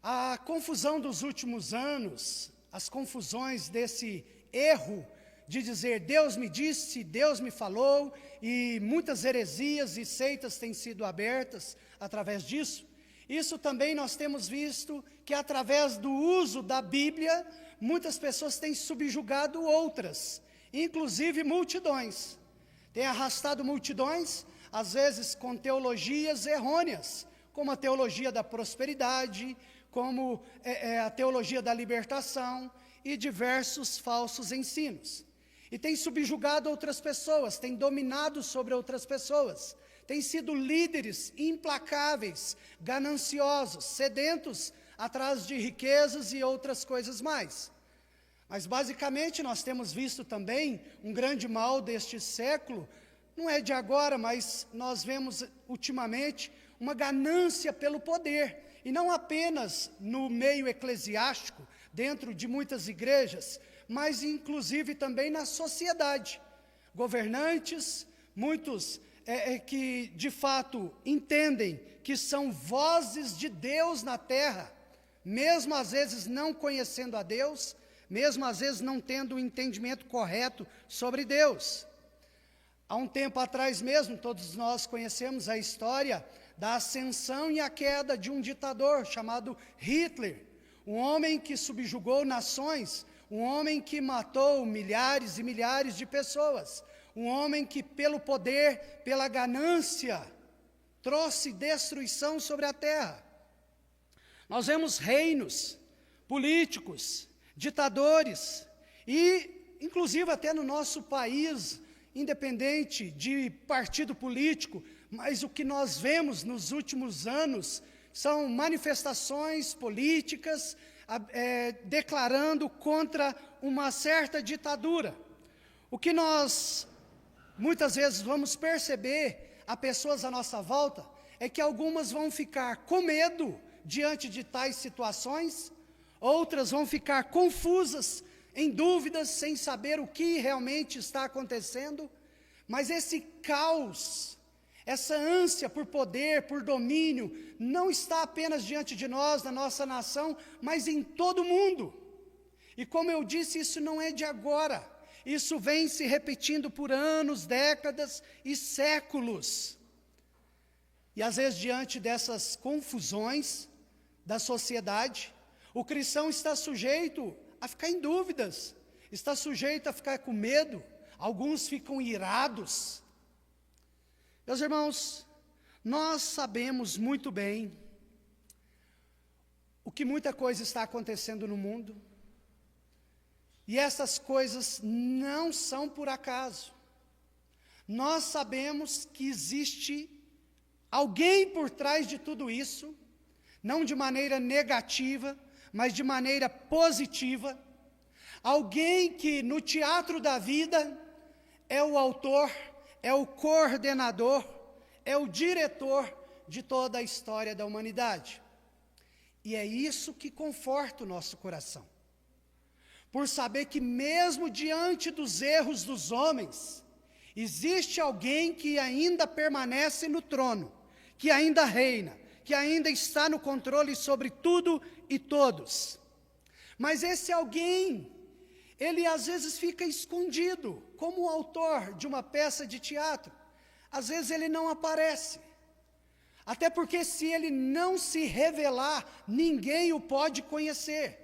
a confusão dos últimos anos, as confusões desse erro de dizer Deus me disse, Deus me falou, e muitas heresias e seitas têm sido abertas através disso. Isso também nós temos visto que através do uso da Bíblia, muitas pessoas têm subjugado outras, inclusive multidões. Tem arrastado multidões, às vezes com teologias errôneas, como a teologia da prosperidade, como a teologia da libertação e diversos falsos ensinos. E tem subjugado outras pessoas, tem dominado sobre outras pessoas, tem sido líderes implacáveis, gananciosos, sedentos atrás de riquezas e outras coisas mais. Mas basicamente nós temos visto também um grande mal deste século, não é de agora, mas nós vemos ultimamente uma ganância pelo poder, e não apenas no meio eclesiástico, dentro de muitas igrejas, mas inclusive também na sociedade. Governantes, muitos que de fato entendem que são vozes de Deus na terra, mesmo às vezes não conhecendo a Deus, mesmo às vezes não tendo o entendimento correto sobre Deus. Há um tempo atrás mesmo, todos nós conhecemos a história da ascensão e a queda de um ditador chamado Hitler, um homem que subjugou nações, um homem que matou milhares e milhares de pessoas, um homem que pelo poder, pela ganância, trouxe destruição sobre a terra. Nós vemos reinos, políticos, ditadores, e inclusive até no nosso país, independente de partido político, mas o que nós vemos nos últimos anos são manifestações políticas declarando contra uma certa ditadura. O que nós muitas vezes vamos perceber a pessoas à nossa volta é que algumas vão ficar com medo diante de tais situações, outras vão ficar confusas, em dúvidas, sem saber o que realmente está acontecendo, mas esse caos, essa ânsia por poder, por domínio, não está apenas diante de nós, na nossa nação, mas em todo o mundo. E como eu disse, isso não é de agora, isso vem se repetindo por anos, décadas e séculos. E às vezes diante dessas confusões da sociedade, o cristão está sujeito a ficar em dúvidas, está sujeito a ficar com medo, alguns ficam irados. Meus irmãos, nós sabemos muito bem o que muita coisa está acontecendo no mundo, e essas coisas não são por acaso. Nós sabemos que existe alguém por trás de tudo isso, não de maneira negativa, mas de maneira positiva, alguém que no teatro da vida é o autor, é o coordenador, é o diretor de toda a história da humanidade. E é isso que conforta o nosso coração, por saber que mesmo diante dos erros dos homens, existe alguém que ainda permanece no trono, que ainda reina, que ainda está no controle sobre tudo e todos. Mas esse alguém, ele às vezes fica escondido, como o autor de uma peça de teatro. Às vezes ele não aparece, até porque se ele não se revelar, ninguém o pode conhecer.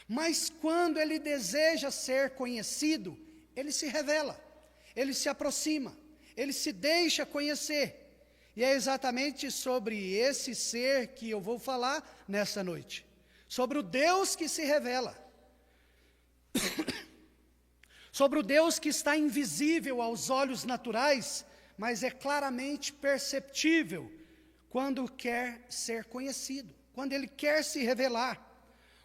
Mas quando ele deseja ser conhecido, ele se revela, ele se aproxima, ele se deixa conhecer. E é exatamente sobre esse ser que eu vou falar nesta noite, sobre o Deus que se revela, sobre o Deus que está invisível aos olhos naturais, mas é claramente perceptível quando quer ser conhecido, quando ele quer se revelar.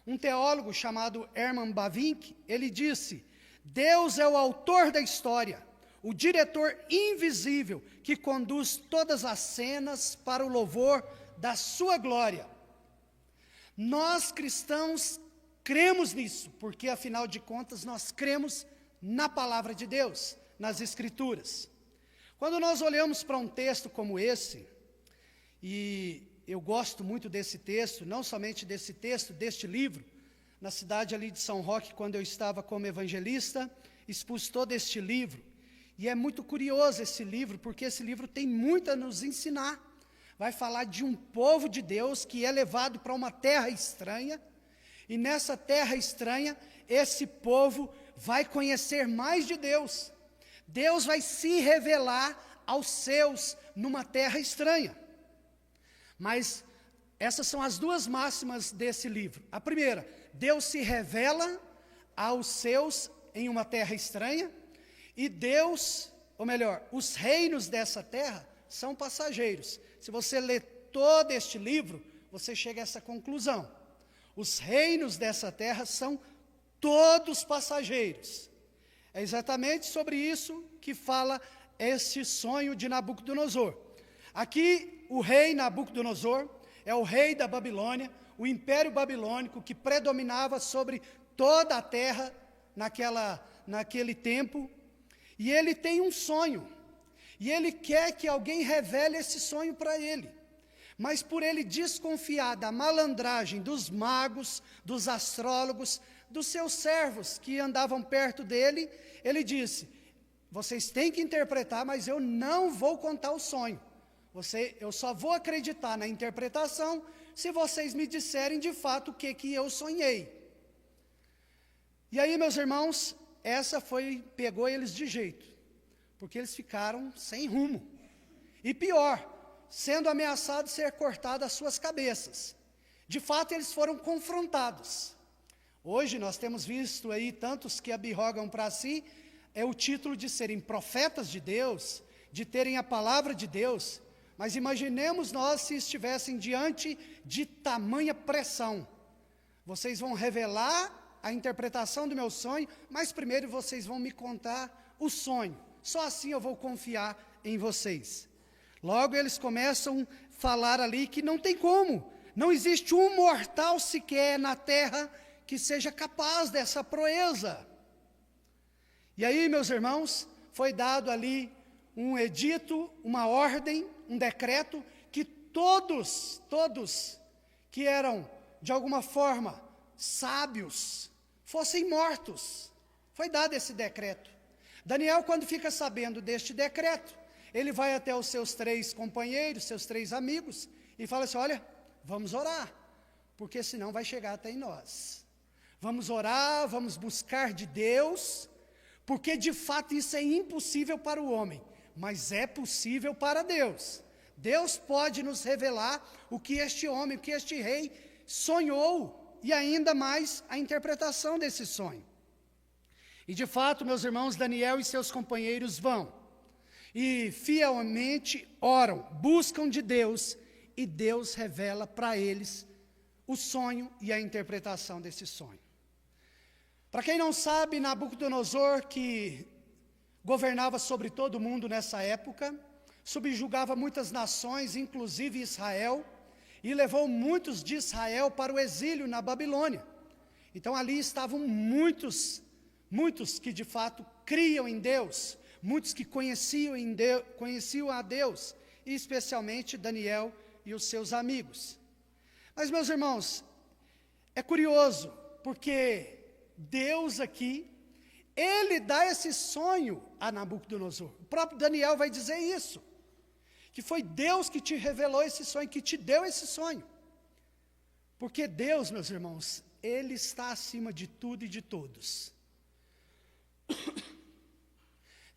Um teólogo chamado Herman Bavinck, ele disse: Deus é o autor da história, o diretor invisível que conduz todas as cenas para o louvor da sua glória. Nós cristãos cremos nisso, porque afinal de contas nós cremos na palavra de Deus, nas Escrituras. Quando nós olhamos para um texto como esse, e eu gosto muito desse texto, não somente desse texto, deste livro, na cidade ali de São Roque, quando eu estava como evangelista, expus todo este livro. E é muito curioso esse livro, porque esse livro tem muito a nos ensinar, vai falar de um povo de Deus que é levado para uma terra estranha, e nessa terra estranha, esse povo vai conhecer mais de Deus. Deus vai se revelar aos seus numa terra estranha. Mas essas são as duas máximas desse livro. A primeira, Deus se revela aos seus em uma terra estranha, e Deus, ou melhor, os reinos dessa terra são passageiros. Se você ler todo este livro, você chega a essa conclusão. Os reinos dessa terra são todos passageiros. É exatamente sobre isso que fala este sonho de Nabucodonosor. Aqui, o rei Nabucodonosor é o rei da Babilônia, o império babilônico que predominava sobre toda a terra naquele tempo. E ele tem um sonho, e ele quer que alguém revele esse sonho para ele. Mas por ele desconfiar da malandragem dos magos, dos astrólogos, dos seus servos que andavam perto dele, ele disse: vocês têm que interpretar, mas eu não vou contar o sonho. Eu só vou acreditar na interpretação se vocês me disserem de fato o que eu sonhei. E aí, meus irmãos, pegou eles de jeito, porque eles ficaram sem rumo. E pior, sendo ameaçados de ser cortadas as suas cabeças. De fato, eles foram confrontados. Hoje nós temos visto aí tantos que abirrogam para si o título de serem profetas de Deus, de terem a palavra de Deus. Mas imaginemos nós se estivessem diante de tamanha pressão. Vocês vão revelar a interpretação do meu sonho, mas primeiro vocês vão me contar o sonho. Só assim eu vou confiar em vocês. Logo eles começam a falar ali que não tem como. Não existe um mortal sequer na terra que seja capaz dessa proeza. E aí, meus irmãos, foi dado ali um edito, uma ordem, um decreto, que todos que eram, de alguma forma, sábios, fossem mortos. Foi dado esse decreto. Daniel, quando fica sabendo deste decreto, ele vai até os seus 3 companheiros, seus 3 amigos, e fala assim: olha, vamos orar, porque senão vai chegar até em nós. Vamos orar, vamos buscar de Deus, porque de fato isso é impossível para o homem, mas é possível para Deus. Deus pode nos revelar o que este homem, o que este rei sonhou, e ainda mais a interpretação desse sonho. E de fato, meus irmãos, Daniel e seus companheiros vão, e fielmente oram, buscam de Deus, e Deus revela para eles o sonho e a interpretação desse sonho. Para quem não sabe, Nabucodonosor, que governava sobre todo o mundo nessa época, subjugava muitas nações, inclusive Israel, e levou muitos de Israel para o exílio na Babilônia. Então ali estavam muitos que de fato criam em Deus, muitos que conheciam a Deus, e especialmente Daniel e os seus amigos. Mas, meus irmãos, é curioso, porque Deus aqui, ele dá esse sonho a Nabucodonosor. O próprio Daniel vai dizer isso, que foi Deus que te revelou esse sonho, que te deu esse sonho. Porque Deus, meus irmãos, ele está acima de tudo e de todos.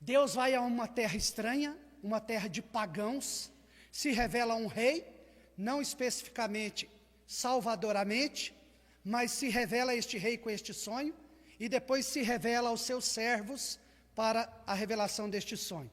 Deus vai a uma terra estranha, uma terra de pagãos, se revela a um rei, não especificamente salvadoramente, mas se revela a este rei com este sonho, e depois se revela aos seus servos para a revelação deste sonho.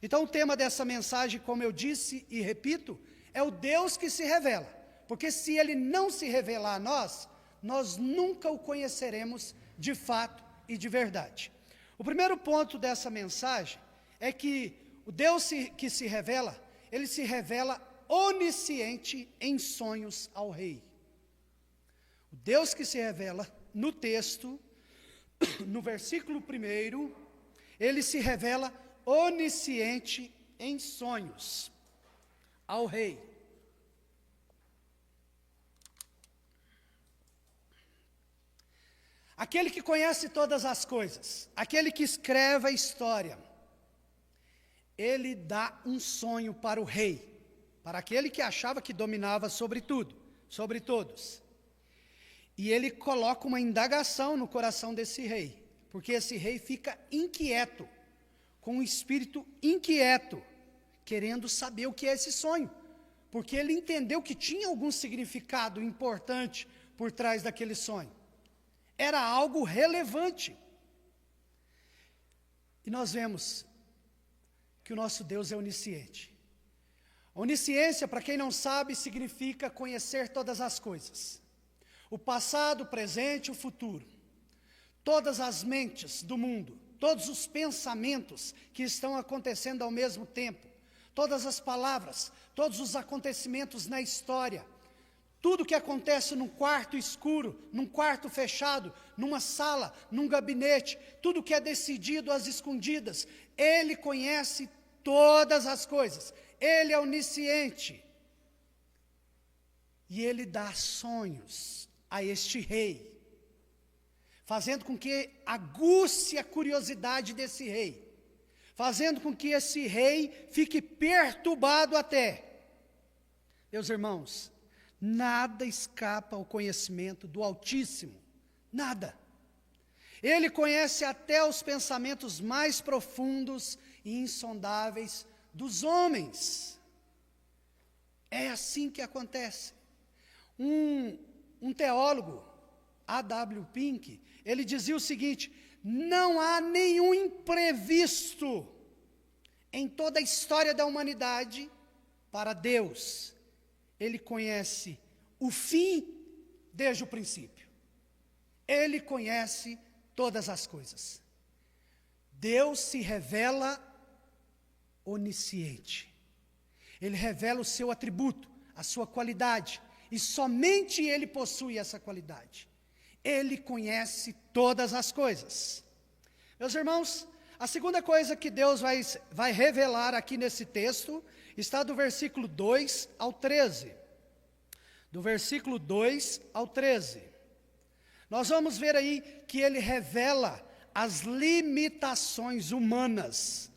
Então o tema dessa mensagem, como eu disse e repito, é o Deus que se revela, porque se ele não se revelar a nós, nós nunca o conheceremos de fato e de verdade. O primeiro ponto dessa mensagem é que o Deus que se revela, ele se revela onisciente em sonhos ao rei. O Deus que se revela no texto, no versículo 1, ele se revela onisciente em sonhos ao rei. Aquele que conhece todas as coisas, aquele que escreve a história, ele dá um sonho para o rei, para aquele que achava que dominava sobre tudo, sobre todos. E ele coloca uma indagação no coração desse rei, porque esse rei fica inquieto, com um espírito inquieto, querendo saber o que é esse sonho, porque ele entendeu que tinha algum significado importante por trás daquele sonho. Era algo relevante. E nós vemos que o nosso Deus é onisciente. Onisciência, para quem não sabe, significa conhecer todas as coisas. O passado, o presente e o futuro. Todas as mentes do mundo, todos os pensamentos que estão acontecendo ao mesmo tempo, todas as palavras, todos os acontecimentos na história, tudo que acontece num quarto escuro, num quarto fechado, numa sala, num gabinete, tudo que é decidido às escondidas, Ele conhece todas as coisas, Ele é onisciente. E Ele dá sonhos a este rei, fazendo com que aguce a curiosidade desse rei, fazendo com que esse rei fique perturbado até. Meus irmãos, nada escapa ao conhecimento do Altíssimo, nada. Ele conhece até os pensamentos mais profundos e insondáveis dos homens. É assim que acontece. Um teólogo, A.W. Pink, ele dizia o seguinte: não há nenhum imprevisto em toda a história da humanidade para Deus. Ele conhece o fim desde o princípio. Ele conhece todas as coisas. Deus se revela onisciente. Ele revela o seu atributo, a sua qualidade, e somente Ele possui essa qualidade. Ele conhece todas as coisas. Meus irmãos, a segunda coisa que Deus vai revelar aqui nesse texto está do versículo 2 ao 13. Do versículo 2 ao 13. Nós vamos ver aí que Ele revela as limitações humanas,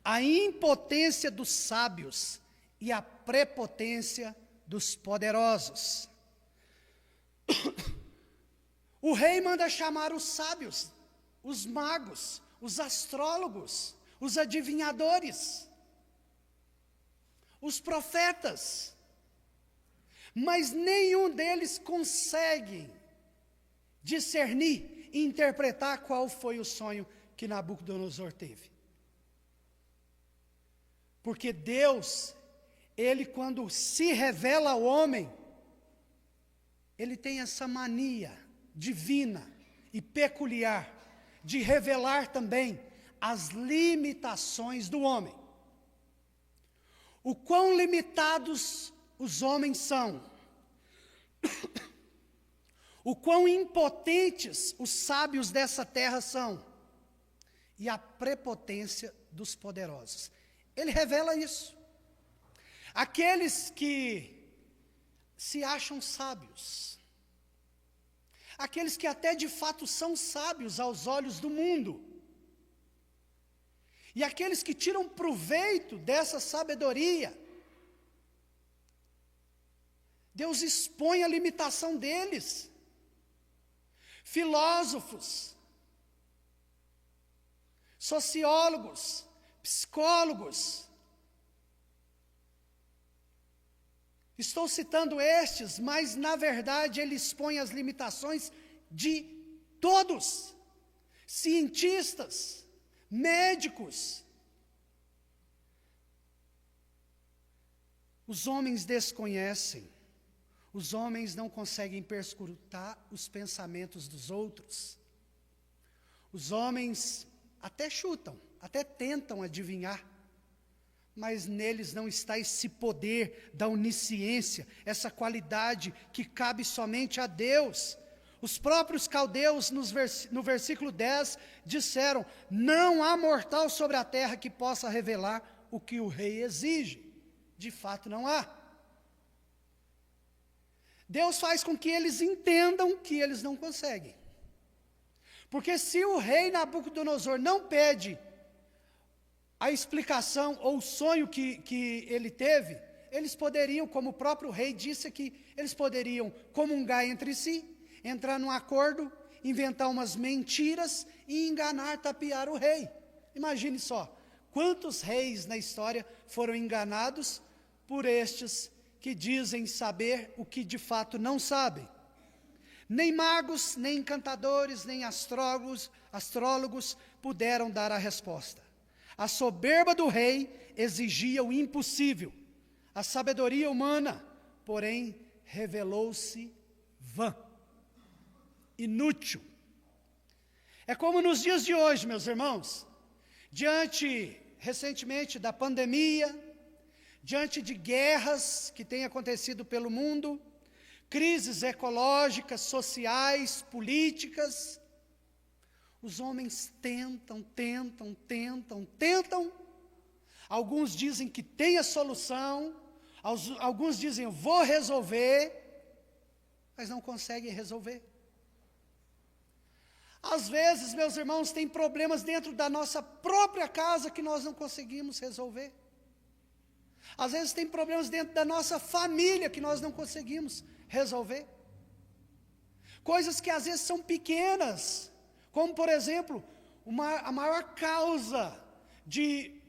a impotência dos sábios e a prepotência dos poderosos. O rei manda chamar os sábios, os magos, os astrólogos, os adivinhadores, os profetas, mas nenhum deles consegue discernir e interpretar qual foi o sonho que Nabucodonosor teve. Porque Deus, Ele quando se revela ao homem, Ele tem essa mania divina e peculiar de revelar também as limitações do homem. O quão limitados os homens são, o quão impotentes os sábios dessa terra são, e a prepotência dos poderosos. Ele revela isso. Aqueles que se acham sábios, aqueles que até de fato são sábios aos olhos do mundo, e aqueles que tiram proveito dessa sabedoria, Deus expõe a limitação deles. Filósofos, sociólogos, psicólogos. Estou citando estes, mas na verdade ele expõe as limitações de todos. Cientistas, médicos. Os homens desconhecem. Os homens não conseguem perscrutar os pensamentos dos outros. Os homens até chutam, até tentam adivinhar, mas neles não está esse poder da onisciência, essa qualidade que cabe somente a Deus. Os próprios caldeus, no versículo 10, disseram: não há mortal sobre a terra que possa revelar o que o rei exige. De fato, não há. Deus faz com que eles entendam que eles não conseguem. Porque se o rei Nabucodonosor não pede a explicação ou o sonho que ele teve, eles poderiam, como o próprio rei disse aqui, eles poderiam comungar entre si, entrar num acordo, inventar umas mentiras e enganar, tapear o rei. Imagine só, quantos reis na história foram enganados por estes que dizem saber o que de fato não sabem. Nem magos, nem encantadores, nem astrólogos puderam dar a resposta. A soberba do rei exigia o impossível. A sabedoria humana, porém, revelou-se vã, inútil. É como nos dias de hoje, meus irmãos, recentemente, da pandemia, diante de guerras que têm acontecido pelo mundo, crises ecológicas, sociais, políticas, os homens tentam, alguns dizem que tem a solução, alguns dizem vou resolver, mas não conseguem resolver. Às vezes, meus irmãos, tem problemas dentro da nossa própria casa que nós não conseguimos resolver. Às vezes tem problemas dentro da nossa família que nós não conseguimos resolver. Coisas que às vezes são pequenas, como por exemplo, a maior causa de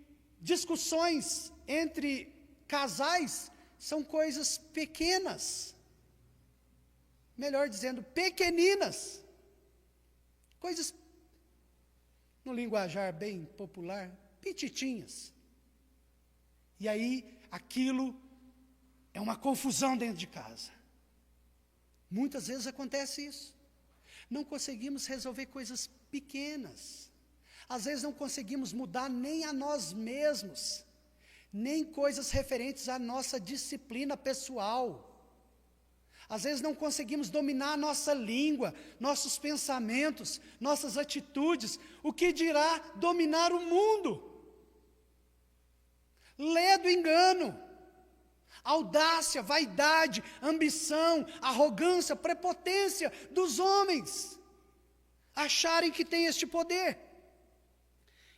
discussões entre casais são coisas pequenas. Melhor dizendo, pequeninas. Coisas, no linguajar bem popular, pititinhas. E aí, aquilo é uma confusão dentro de casa. Muitas vezes acontece isso. Não conseguimos resolver coisas pequenas. Às vezes não conseguimos mudar nem a nós mesmos, nem coisas referentes à nossa disciplina pessoal. Às vezes não conseguimos dominar a nossa língua, nossos pensamentos, nossas atitudes, o que dirá dominar o mundo? Ledo engano, audácia, vaidade, ambição, arrogância, prepotência dos homens, acharem que têm este poder.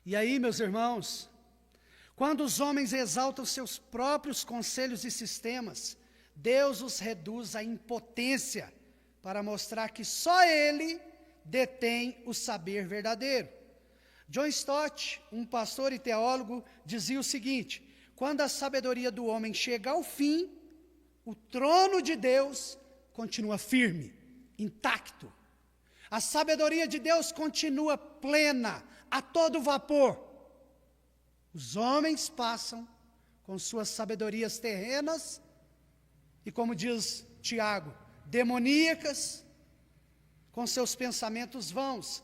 E aí, meus irmãos, quando os homens exaltam seus próprios conselhos e sistemas, Deus os reduz à impotência para mostrar que só Ele detém o saber verdadeiro. John Stott, um pastor e teólogo, dizia o seguinte: quando a sabedoria do homem chega ao fim, o trono de Deus continua firme, intacto. A sabedoria de Deus continua plena, a todo vapor. Os homens passam com suas sabedorias terrenas e, como diz Tiago, demoníacas, com seus pensamentos vãos,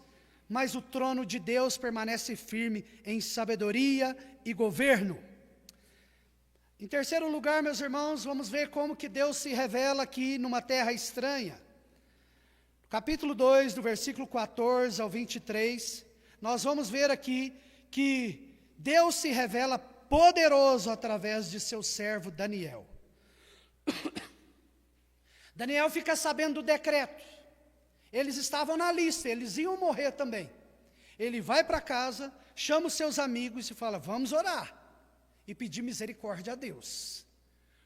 mas o trono de Deus permanece firme em sabedoria e governo. Em terceiro lugar, meus irmãos, vamos ver como que Deus se revela aqui numa terra estranha. Capítulo 2, do versículo 14 ao 23, nós vamos ver aqui que Deus se revela poderoso através de seu servo Daniel. Daniel fica sabendo do decreto. Eles estavam na lista, eles iam morrer também. Ele vai para casa, chama os seus amigos e fala: vamos orar e pedir misericórdia a Deus,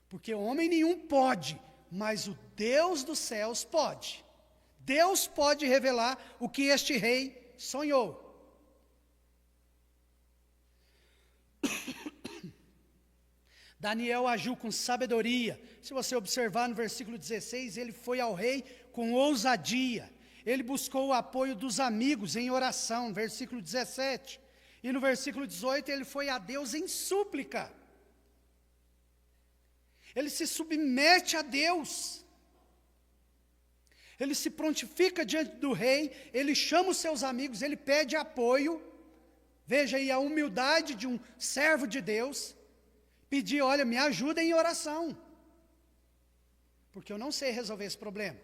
porque homem nenhum pode, mas o Deus dos céus pode. Deus pode revelar o que este rei sonhou. Daniel agiu com sabedoria. Se você observar no versículo 16, ele foi ao rei com ousadia. Ele buscou o apoio dos amigos em oração, versículo 17. E no versículo 18, ele foi a Deus em súplica. Ele se submete a Deus. Ele se prontifica diante do rei, ele chama os seus amigos, ele pede apoio. Veja aí a humildade de um servo de Deus. Pedir: olha, me ajuda em oração, porque eu não sei resolver esse problema.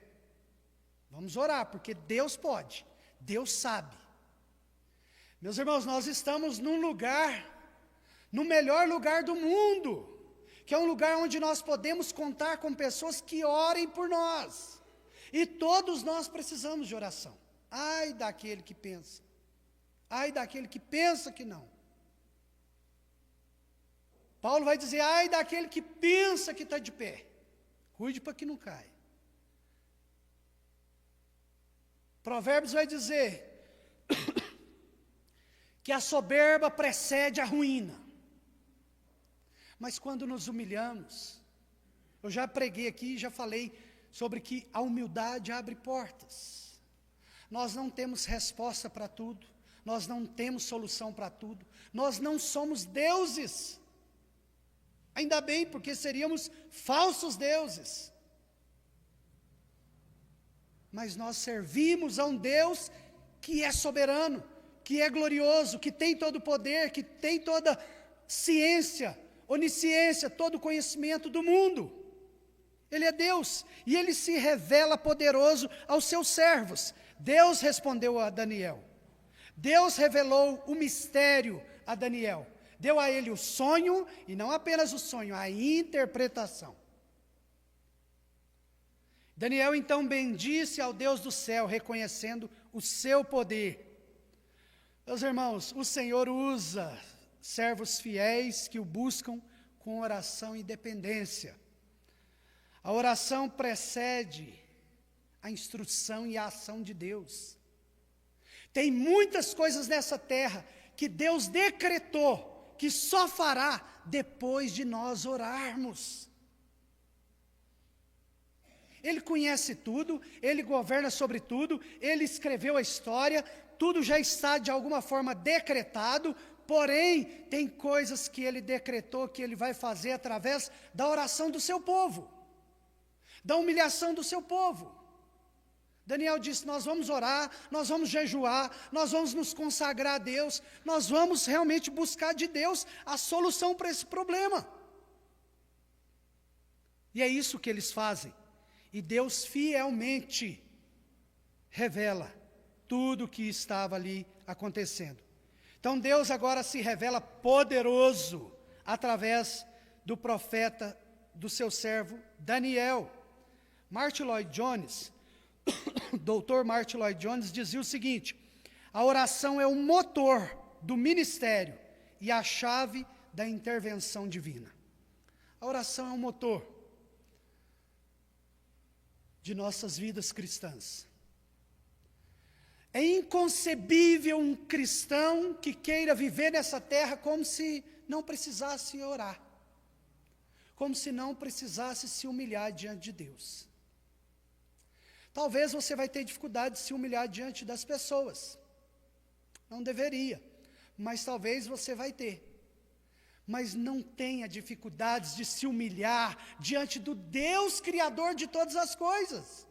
Vamos orar, porque Deus pode, Deus sabe. Meus irmãos, nós estamos num lugar, no melhor lugar do mundo, que é um lugar onde nós podemos contar com pessoas que orem por nós, e todos nós precisamos de oração. Ai daquele que pensa que não. Paulo vai dizer, ai daquele que pensa que está de pé. Cuide para que não caia. Provérbios vai dizer que a soberba precede a ruína. Mas quando nos humilhamos, eu já preguei aqui, já falei sobre que a humildade abre portas. Nós não temos resposta para tudo, nós não temos solução para tudo, nós não somos deuses. Ainda bem, porque seríamos falsos deuses. Mas nós servimos a um Deus que é soberano, que é glorioso, que tem todo o poder, que tem toda ciência, onisciência, todo o conhecimento do mundo. Ele é Deus, e Ele se revela poderoso aos seus servos. Deus respondeu a Daniel. Deus revelou o mistério a Daniel. Deu a ele o sonho, e não apenas o sonho, a interpretação. Daniel então bendisse ao Deus do céu, reconhecendo o seu poder. Meus irmãos, o Senhor usa servos fiéis que o buscam com oração e dependência. A oração precede a instrução e a ação de Deus. Tem muitas coisas nessa terra que Deus decretou que só fará depois de nós orarmos. Ele conhece tudo, Ele governa sobre tudo, Ele escreveu a história, tudo já está de alguma forma decretado, porém, tem coisas que Ele decretou que Ele vai fazer através da oração do seu povo, da humilhação do seu povo. Daniel disse, nós vamos orar, nós vamos jejuar, nós vamos nos consagrar a Deus, nós vamos realmente buscar de Deus a solução para esse problema. E é isso que eles fazem. E Deus fielmente revela tudo o que estava ali acontecendo. Então Deus agora se revela poderoso através do profeta, do seu servo Daniel. Martin Lloyd Jones, Dr. Martin Lloyd Jones dizia o seguinte: a oração é o motor do ministério e a chave da intervenção divina. A oração é o motor de nossas vidas cristãs. É inconcebível um cristão que queira viver nessa terra como se não precisasse orar, como se não precisasse se humilhar diante de Deus. Talvez você vai ter dificuldade de se humilhar diante das pessoas, não deveria, mas talvez você vai ter. Mas não tenha dificuldades de se humilhar diante do Deus Criador de todas as coisas.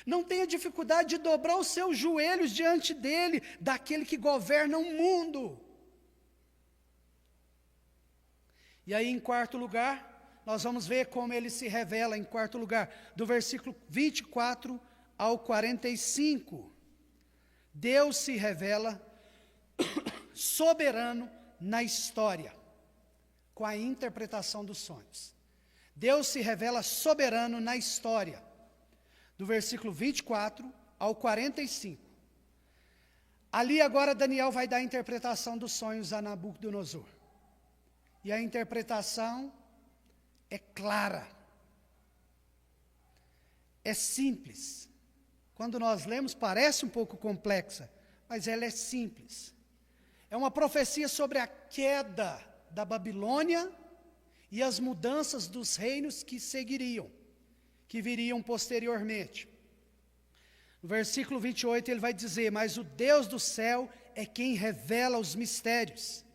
Não tenha dificuldade de dobrar os seus joelhos diante dEle, daquele que governa o mundo. E aí, em quarto lugar, nós vamos ver como Ele se revela, em quarto lugar, do versículo 24 ao 45. Deus se revela soberano na história, com a interpretação dos sonhos. Deus se revela soberano na história, do versículo 24 ao 45. Ali agora Daniel vai dar a interpretação dos sonhos a Nabucodonosor. E a interpretação é clara, é simples. Quando nós lemos parece um pouco complexa, mas ela é simples. É uma profecia sobre a queda da Babilônia e as mudanças dos reinos que seguiriam, que viriam posteriormente. No versículo 28 ele vai dizer, mas o Deus do céu é quem revela os mistérios.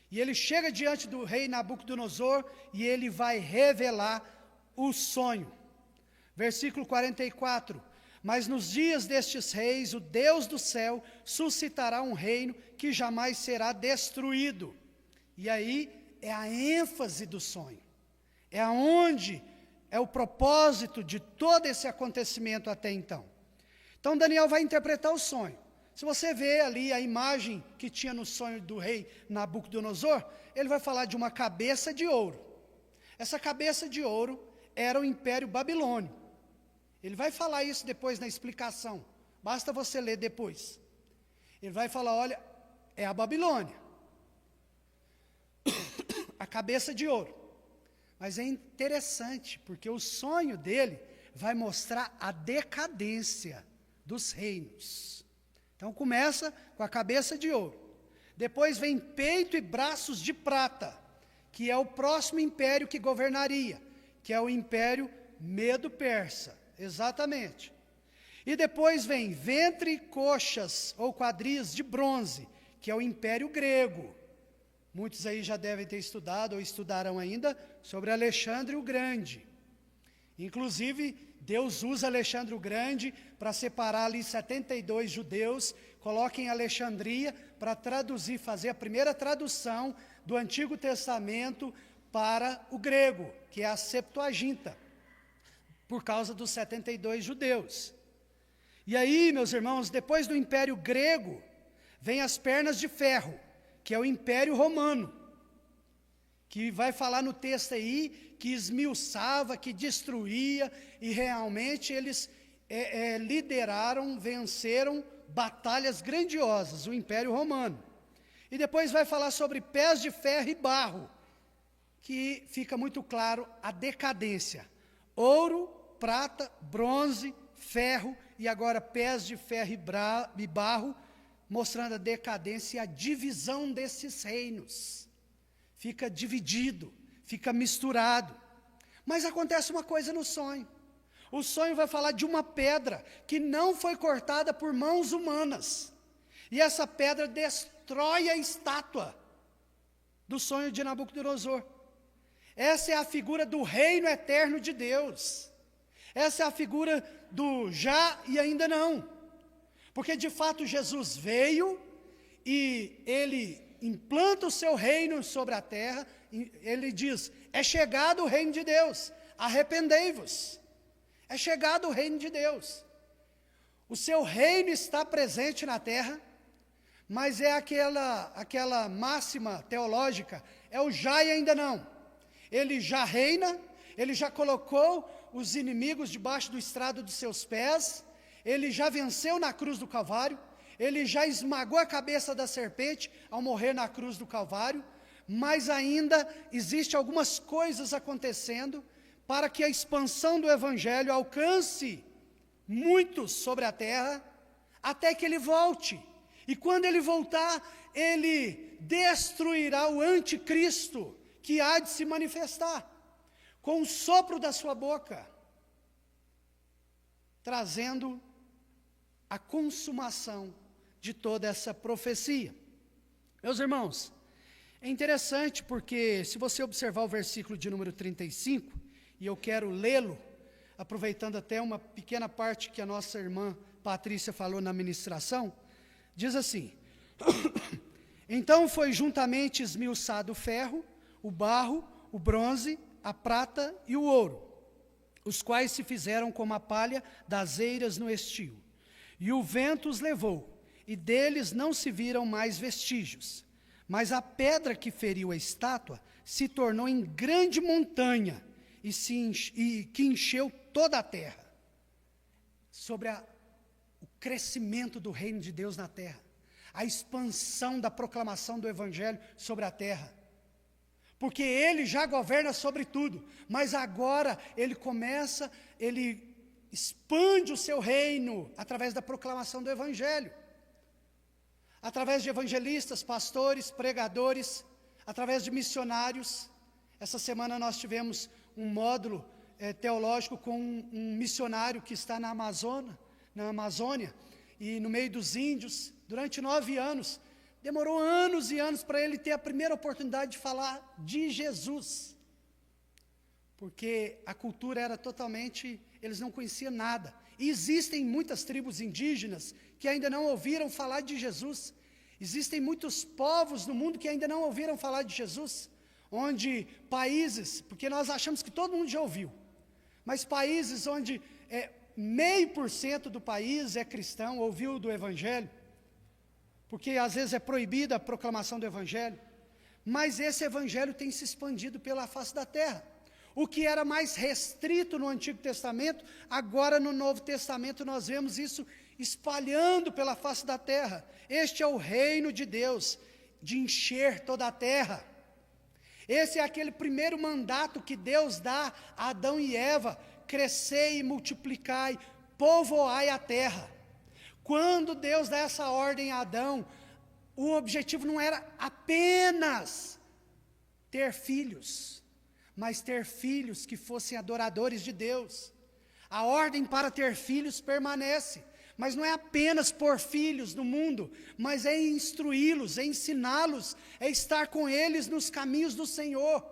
E ele chega diante do rei Nabucodonosor e ele vai revelar o sonho. Versículo 44, mas nos dias destes reis, o Deus do céu suscitará um reino que jamais será destruído. E aí é a ênfase do sonho, é aonde é o propósito de todo esse acontecimento até então. Então Daniel vai interpretar o sonho. Se você vê ali a imagem que tinha no sonho do rei Nabucodonosor, ele vai falar de uma cabeça de ouro. Essa cabeça de ouro era o Império Babilônio. Ele vai falar isso depois na explicação, basta você ler depois. Ele vai falar, olha, é a Babilônia. A cabeça de ouro. Mas é interessante, porque o sonho dele vai mostrar a decadência dos reinos. Então começa com a cabeça de ouro. Depois vem peito e braços de prata, que é o próximo império que governaria, que é o Império Medo-Persa. Exatamente. E depois vem ventre e coxas ou quadris de bronze, que é o Império Grego. Muitos aí já devem ter estudado ou estudarão ainda sobre Alexandre o Grande. Inclusive, Deus usa Alexandre o Grande para separar ali 72 judeus, coloca em Alexandria para traduzir, fazer a primeira tradução do Antigo Testamento para o grego, que é a Septuaginta, por causa dos 72 judeus. E aí, meus irmãos, depois do Império Grego, vem as pernas de ferro, que é o Império Romano, que vai falar no texto aí, que esmiuçava, que destruía, e realmente eles lideraram, venceram batalhas grandiosas, o Império Romano. E depois vai falar sobre pés de ferro e barro, que fica muito claro a decadência. Ouro, prata, bronze, ferro, e agora pés de ferro e barro, mostrando a decadência e a divisão desses reinos. Fica dividido, fica misturado. Mas acontece uma coisa no sonho. O sonho vai falar de uma pedra que não foi cortada por mãos humanas. E essa pedra destrói a estátua do sonho de Nabucodonosor. Essa é a figura do reino eterno de Deus. Essa é a figura do já e ainda não. Porque de fato Jesus veio e ele implanta o seu reino sobre a terra. Ele diz: é chegado o reino de Deus, arrependei-vos. É chegado o reino de Deus. O seu reino está presente na terra, mas é aquela máxima teológica, é o já e ainda não. Ele já reina, ele já colocou os inimigos debaixo do estrado dos seus pés, ele já venceu na cruz do Calvário, ele já esmagou a cabeça da serpente ao morrer na cruz do Calvário, mas ainda existe algumas coisas acontecendo para que a expansão do Evangelho alcance muitos sobre a terra, até que ele volte. E quando ele voltar, ele destruirá o anticristo que há de se manifestar, com o sopro da sua boca, trazendo a consumação de toda essa profecia. Meus irmãos, é interessante porque, se você observar o versículo de número 35, e eu quero lê-lo, aproveitando até uma pequena parte que a nossa irmã Patrícia falou na ministração, diz assim: então foi juntamente esmiuçado o ferro, o barro, o bronze, a prata e o ouro, os quais se fizeram como a palha das eiras no estio. E o vento os levou, e deles não se viram mais vestígios. Mas a pedra que feriu a estátua se tornou em grande montanha, e que encheu toda a terra. Sobre o crescimento do reino de Deus na terra, a expansão da proclamação do Evangelho sobre a terra. Porque ele já governa sobre tudo, mas agora ele expande o seu reino através da proclamação do Evangelho. Através de evangelistas, pastores, pregadores, através de missionários. Essa semana nós tivemos um módulo teológico com um missionário que está na Amazônia, e no meio dos índios, durante 9 anos. Demorou anos e anos para ele ter a primeira oportunidade de falar de Jesus. Porque a cultura era totalmente, eles não conheciam nada. E existem muitas tribos indígenas que ainda não ouviram falar de Jesus. Existem muitos povos no mundo que ainda não ouviram falar de Jesus. Onde países, porque nós achamos que todo mundo já ouviu, mas países onde 0,5% do país é cristão, ouviu do Evangelho, porque às vezes é proibida a proclamação do Evangelho, mas esse Evangelho tem se expandido pela face da terra. O que era mais restrito no Antigo Testamento, agora no Novo Testamento nós vemos isso espalhando pela face da terra. Este é o reino de Deus, de encher toda a terra. Esse é aquele primeiro mandato que Deus dá a Adão e Eva: crescei e multiplicai, povoai a terra. Quando Deus dá essa ordem a Adão, o objetivo não era apenas ter filhos, mas ter filhos que fossem adoradores de Deus. A ordem para ter filhos permanece, mas não é apenas pôr filhos no mundo, mas é instruí-los, é ensiná-los, é estar com eles nos caminhos do Senhor.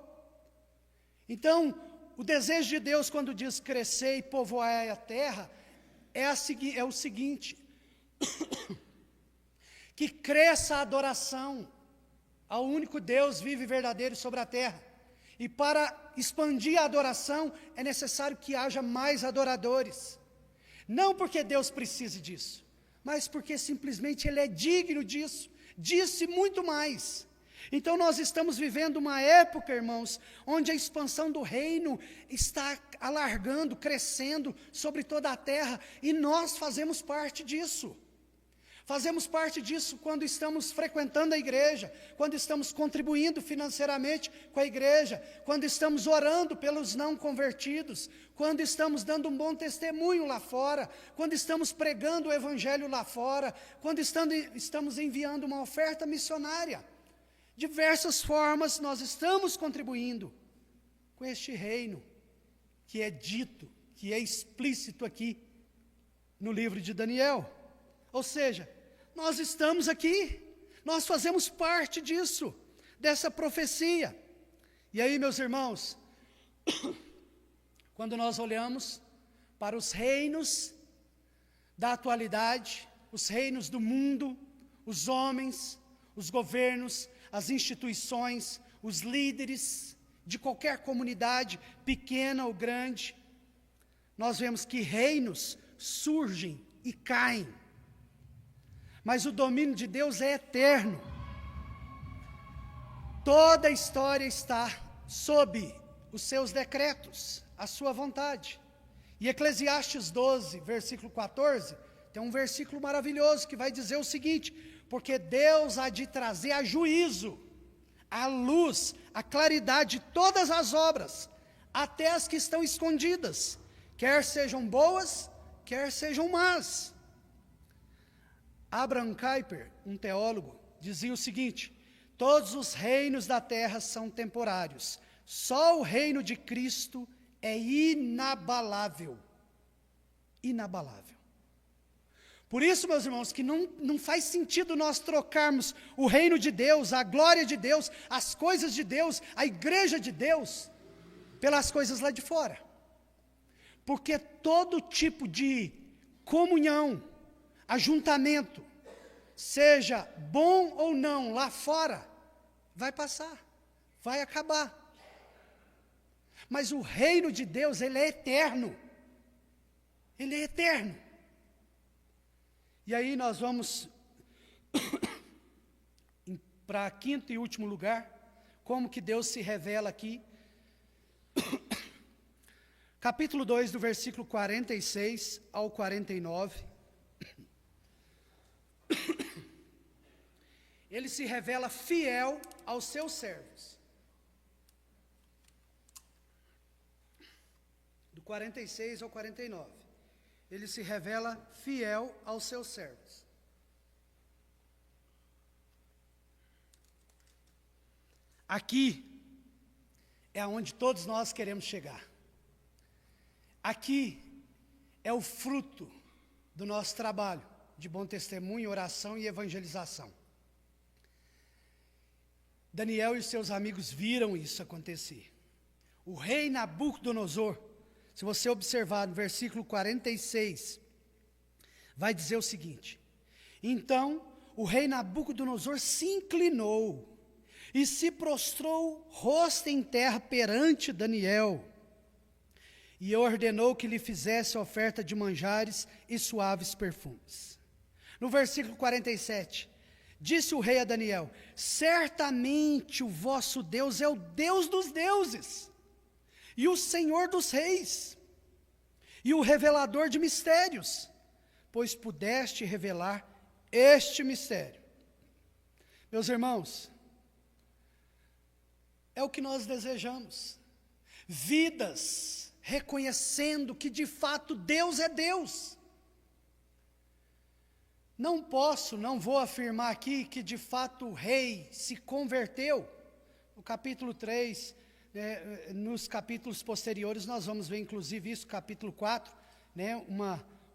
Então, o desejo de Deus quando diz crescer e povoar a terra, é o seguinte: que cresça a adoração ao único Deus vivo e verdadeiro sobre a terra. E para expandir a adoração, é necessário que haja mais adoradores. Não porque Deus precise disso, mas porque simplesmente Ele é digno disso, disse muito mais. Então nós estamos vivendo uma época, irmãos, onde a expansão do reino está alargando, crescendo sobre toda a terra, e nós fazemos parte disso. Fazemos parte disso quando estamos frequentando a igreja, quando estamos contribuindo financeiramente com a igreja, quando estamos orando pelos não convertidos, quando estamos dando um bom testemunho lá fora, quando estamos pregando o evangelho lá fora, quando estamos enviando uma oferta missionária. Diversas formas nós estamos contribuindo com este reino que é dito, que é explícito aqui no livro de Daniel. Ou seja, nós estamos aqui, nós fazemos parte disso, dessa profecia. E aí, meus irmãos, quando nós olhamos para os reinos da atualidade, os reinos do mundo, os homens, os governos, as instituições, os líderes de qualquer comunidade, pequena ou grande, nós vemos que reinos surgem e caem. Mas o domínio de Deus é eterno. Toda a história está sob os seus decretos, a sua vontade. E Eclesiastes 12, versículo 14, tem um versículo maravilhoso que vai dizer o seguinte: porque Deus há de trazer a juízo, a luz, a claridade de todas as obras, até as que estão escondidas, quer sejam boas, quer sejam más. Abraham Kuyper, um teólogo, dizia o seguinte: todos os reinos da terra são temporários, só o reino de Cristo é inabalável. Inabalável. Por isso, meus irmãos, que não faz sentido nós trocarmos o reino de Deus, a glória de Deus, as coisas de Deus, a igreja de Deus, pelas coisas lá de fora. Porque todo tipo de comunhão, ajuntamento, seja bom ou não lá fora, vai passar, vai acabar. Mas o reino de Deus, ele é eterno. Ele é eterno. E aí nós vamos para quinto e último lugar, como que Deus se revela aqui. Capítulo 2, do versículo 46 ao 49. Ele se revela fiel aos seus servos. Do 46 ao 49. Ele se revela fiel aos seus servos. Aqui é aonde todos nós queremos chegar. Aqui é o fruto do nosso trabalho de bom testemunho, oração e evangelização. Daniel e seus amigos viram isso acontecer. O rei Nabucodonosor, se você observar no versículo 46, vai dizer o seguinte: então o rei Nabucodonosor se inclinou e se prostrou rosto em terra perante Daniel, e ordenou que lhe fizesse oferta de manjares e suaves perfumes. No versículo 47, disse o rei a Daniel: certamente o vosso Deus é o Deus dos deuses, e o Senhor dos reis, e o revelador de mistérios, pois pudeste revelar este mistério. Meus irmãos, é o que nós desejamos. Vidas reconhecendo que de fato Deus é Deus. Não vou afirmar aqui que de fato o rei se converteu. No capítulo 3, nos capítulos posteriores, nós vamos ver inclusive isso, capítulo 4,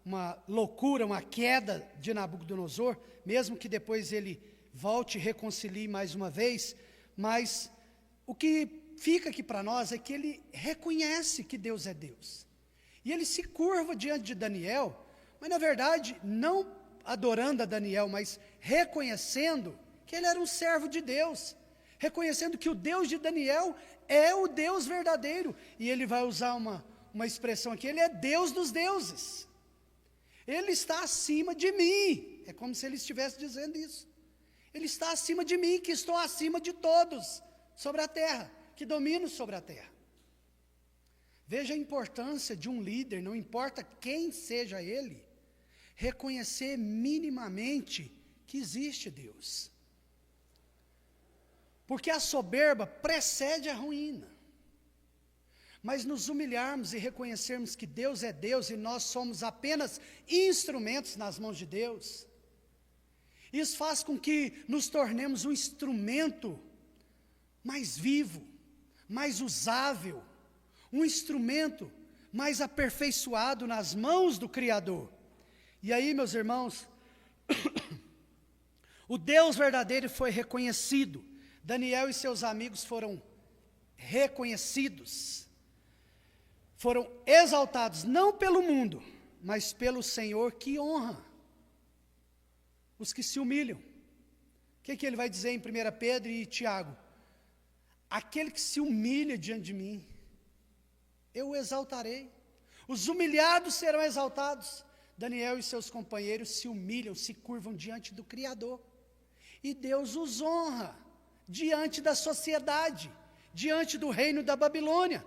uma loucura, uma queda de Nabucodonosor, mesmo que depois ele volte e reconcilie mais uma vez, mas o que fica aqui para nós é que ele reconhece que Deus é Deus. E ele se curva diante de Daniel, mas na verdade não adorando a Daniel, mas reconhecendo que ele era um servo de Deus, reconhecendo que o Deus de Daniel é o Deus verdadeiro, e ele vai usar uma expressão aqui, ele é Deus dos deuses, ele está acima de mim, é como se ele estivesse dizendo isso, ele está acima de mim, que estou acima de todos, sobre a terra, que domino sobre a terra. Veja a importância de um líder, não importa quem seja ele, reconhecer minimamente que existe Deus. Porque a soberba precede a ruína. Mas nos humilharmos e reconhecermos que Deus é Deus e nós somos apenas instrumentos nas mãos de Deus, isso faz com que nos tornemos um instrumento mais vivo, mais usável, um instrumento mais aperfeiçoado nas mãos do Criador. E aí, meus irmãos, o Deus verdadeiro foi reconhecido. Daniel e seus amigos foram reconhecidos, foram exaltados, não pelo mundo, mas pelo Senhor que honra os que se humilham. O que ele vai dizer em 1 Pedro e Tiago? Aquele que se humilha diante de mim, eu o exaltarei. Os humilhados serão exaltados. Daniel e seus companheiros se humilham, se curvam diante do Criador. E Deus os honra diante da sociedade, diante do reino da Babilônia.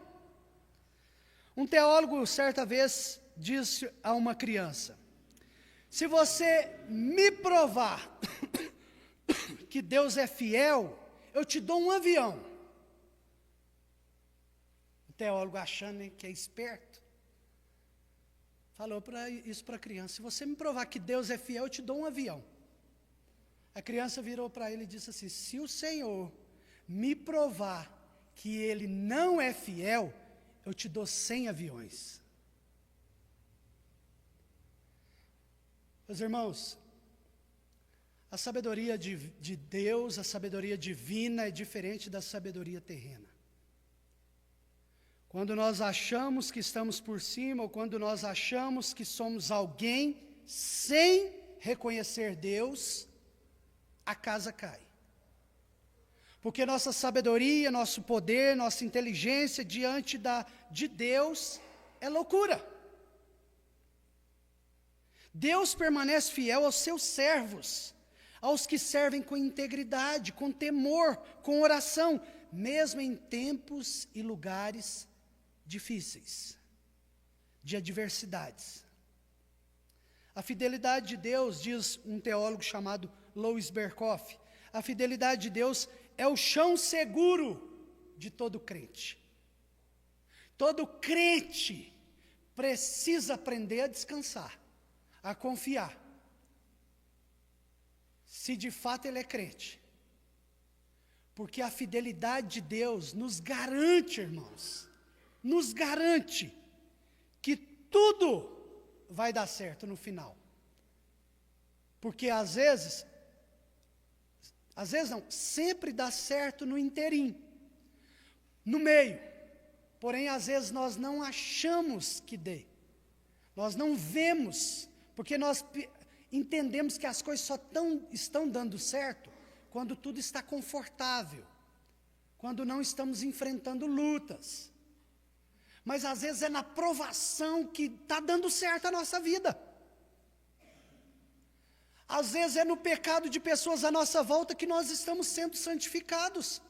Um teólogo, certa vez, disse a uma criança: se você me provar que Deus é fiel, eu te dou um avião. O teólogo, achando que é esperto, falou isso para a criança: se você me provar que Deus é fiel, eu te dou um avião. A criança virou para ele e disse assim: se o Senhor me provar que Ele não é fiel, eu te dou 100 aviões. Meus irmãos, a sabedoria de Deus, a sabedoria divina é diferente da sabedoria terrena. Quando nós achamos que estamos por cima, ou quando nós achamos que somos alguém sem reconhecer Deus, a casa cai. Porque nossa sabedoria, nosso poder, nossa inteligência diante de Deus é loucura. Deus permanece fiel aos seus servos, aos que servem com integridade, com temor, com oração, mesmo em tempos e lugares difíceis, de adversidades. A fidelidade de Deus, diz um teólogo chamado Louis Berkhoff, a fidelidade de Deus é o chão seguro de todo crente. Todo crente precisa aprender a descansar, a confiar, se de fato ele é crente. Porque a fidelidade de Deus nos garante, irmãos, nos garante que tudo vai dar certo no final. Porque às vezes não, sempre dá certo no inteirinho, no meio. Porém, às vezes nós não achamos que dê. Nós não vemos, porque nós entendemos que as coisas só estão dando certo quando tudo está confortável, quando não estamos enfrentando lutas. Mas às vezes é na provação que está dando certo a nossa vida. Às vezes é no pecado de pessoas à nossa volta que nós estamos sendo santificados,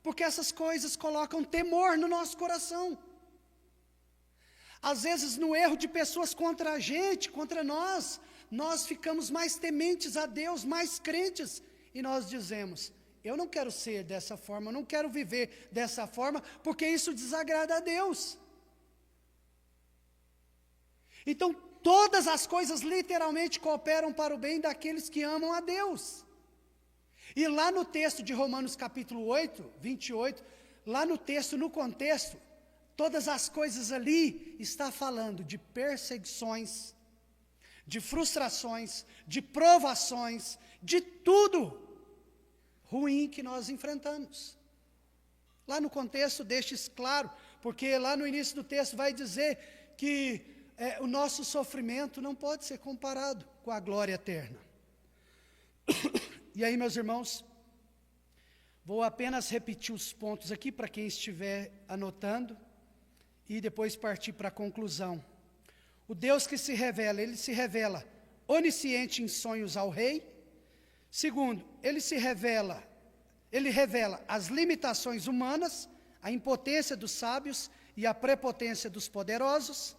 porque essas coisas colocam temor no nosso coração. Às vezes no erro de pessoas contra a gente, contra nós ficamos mais tementes a Deus, mais crentes, e nós dizemos: Eu não quero ser dessa forma, eu não quero viver dessa forma, porque isso desagrada a Deus. Então, todas as coisas literalmente cooperam para o bem daqueles que amam a Deus. E lá no texto de Romanos capítulo 8, 28, lá no texto, no contexto, todas as coisas ali está falando de perseguições, de frustrações, de provações, de tudo ruim que nós enfrentamos. Lá no contexto deixa isso claro, porque lá no início do texto vai dizer que o nosso sofrimento não pode ser comparado com a glória eterna. E aí, meus irmãos, vou apenas repetir os pontos aqui para quem estiver anotando e depois partir para a conclusão. O Deus que se revela, ele se revela onisciente em sonhos ao rei. Segundo, ele revela as limitações humanas, a impotência dos sábios e a prepotência dos poderosos.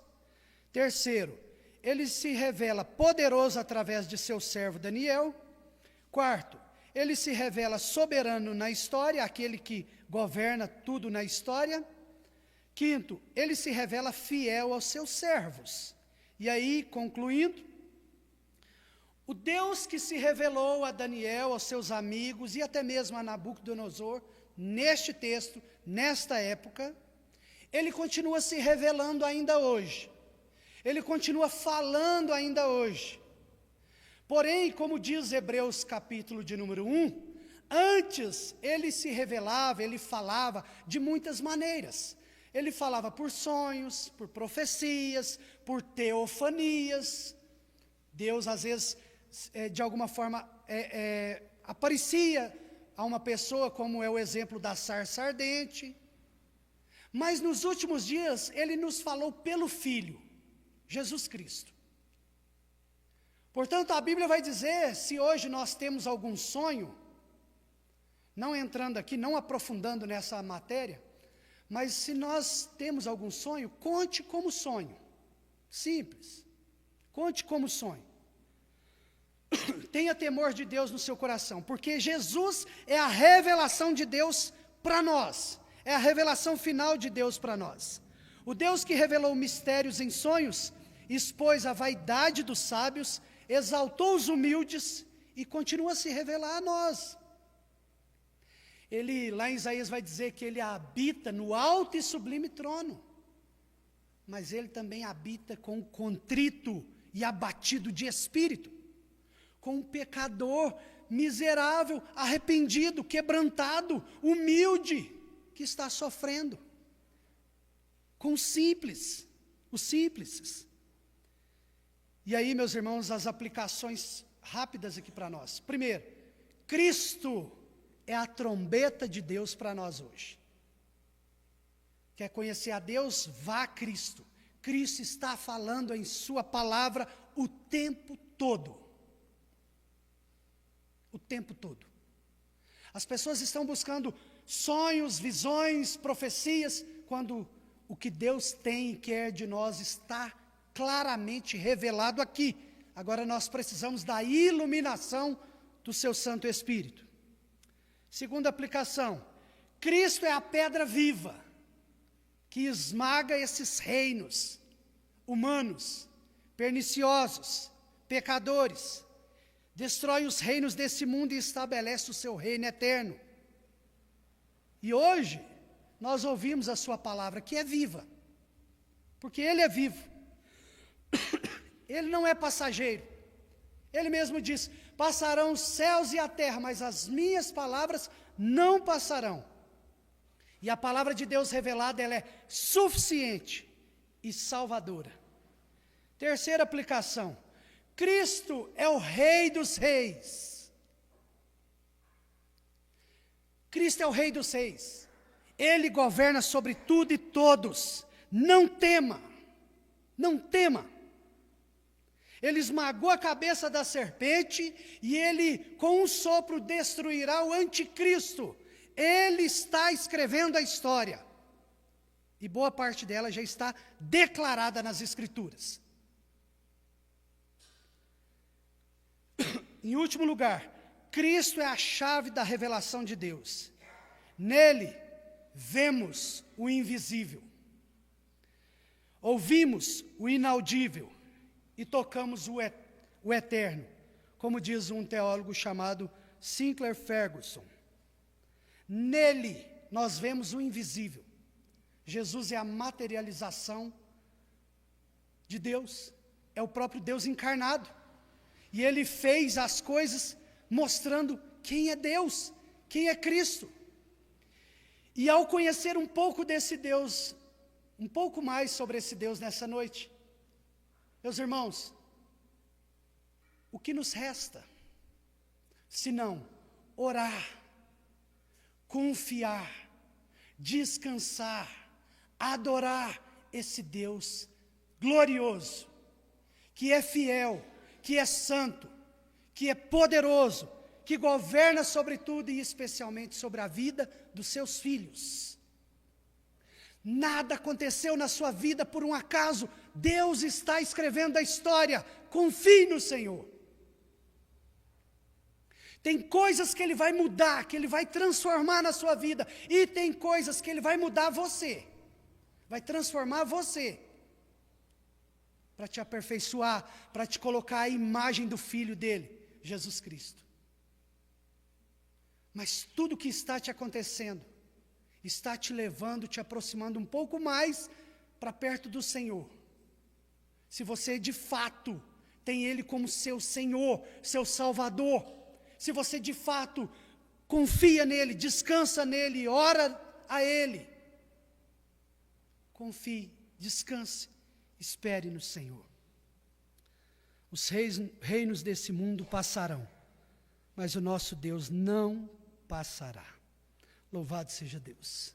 Terceiro, ele se revela poderoso através de seu servo Daniel. Quarto, ele se revela soberano na história, aquele que governa tudo na história. Quinto, ele se revela fiel aos seus servos. E aí, concluindo, o Deus que se revelou a Daniel, aos seus amigos e até mesmo a Nabucodonosor, neste texto, nesta época, ele continua se revelando ainda hoje. Ele continua falando ainda hoje. Porém, como diz Hebreus capítulo de número 1, antes ele se revelava, ele falava de muitas maneiras. Ele falava por sonhos, por profecias, por teofanias. Deus, às vezes, de alguma forma, aparecia a uma pessoa, como é o exemplo da sarça ardente. Mas nos últimos dias, ele nos falou pelo Filho, Jesus Cristo. Portanto, a Bíblia vai dizer, se hoje nós temos algum sonho, não entrando aqui, não aprofundando nessa matéria, mas se nós temos algum sonho, conte como sonho. Simples. Conte como sonho. Tenha temor de Deus no seu coração, porque Jesus é a revelação de Deus para nós. É a revelação final de Deus para nós. O Deus que revelou mistérios em sonhos, expôs a vaidade dos sábios, exaltou os humildes e continua a se revelar a nós. Ele, lá em Isaías, vai dizer que ele habita no alto e sublime trono. Mas ele também habita com o contrito e abatido de espírito. Com um pecador miserável, arrependido, quebrantado, humilde, que está sofrendo. Com os simples. E aí, meus irmãos, as aplicações rápidas aqui para nós. Primeiro, Cristo é a trombeta de Deus para nós hoje. Quer conhecer a Deus? Vá a Cristo. Cristo está falando em sua palavra o tempo todo. O tempo todo. As pessoas estão buscando sonhos, visões, profecias, quando o que Deus tem e quer de nós está claramente revelado aqui. Agora nós precisamos da iluminação do seu Santo Espírito. Segunda aplicação, Cristo é a pedra viva que esmaga esses reinos humanos, perniciosos, pecadores, destrói os reinos desse mundo e estabelece o seu reino eterno. E hoje, nós ouvimos a sua palavra, que é viva, porque Ele é vivo, Ele não é passageiro. Ele mesmo diz, passarão os céus e a terra, mas as minhas palavras não passarão. E a palavra de Deus revelada, ela é suficiente e salvadora. Terceira aplicação, Cristo é o Rei dos Reis. Cristo é o Rei dos Reis. Ele governa sobre tudo e todos. Não tema, não tema. Ele esmagou a cabeça da serpente e ele, com um sopro, destruirá o anticristo. Ele está escrevendo a história. E boa parte dela já está declarada nas Escrituras. Em último lugar, Cristo é a chave da revelação de Deus. Nele, vemos o invisível, ouvimos o inaudível e tocamos o eterno, como diz um teólogo chamado Sinclair Ferguson. Nele, nós vemos o invisível. Jesus é a materialização de Deus, é o próprio Deus encarnado. E Ele fez as coisas mostrando quem é Deus, quem é Cristo. E ao conhecer um pouco desse Deus, um pouco mais sobre esse Deus nessa noite, meus irmãos, o que nos resta, senão orar, confiar, descansar, adorar esse Deus glorioso, que é fiel, que é santo, que é poderoso, que governa sobre tudo e especialmente sobre a vida dos seus filhos. Nada aconteceu na sua vida por um acaso. Deus está escrevendo a história. Confie no Senhor. Tem coisas que Ele vai mudar, que Ele vai transformar na sua vida. E tem coisas que Ele vai mudar você. Vai transformar você. Para te aperfeiçoar, para te colocar a imagem do Filho dEle, Jesus Cristo. Mas tudo que está te acontecendo, está te levando, te aproximando um pouco mais para perto do Senhor. Se você de fato tem Ele como seu Senhor, seu Salvador, se você de fato confia nele, descansa nele, ora a Ele, confie, descanse, espere no Senhor. Os reinos desse mundo passarão, mas o nosso Deus não passará. Louvado seja Deus.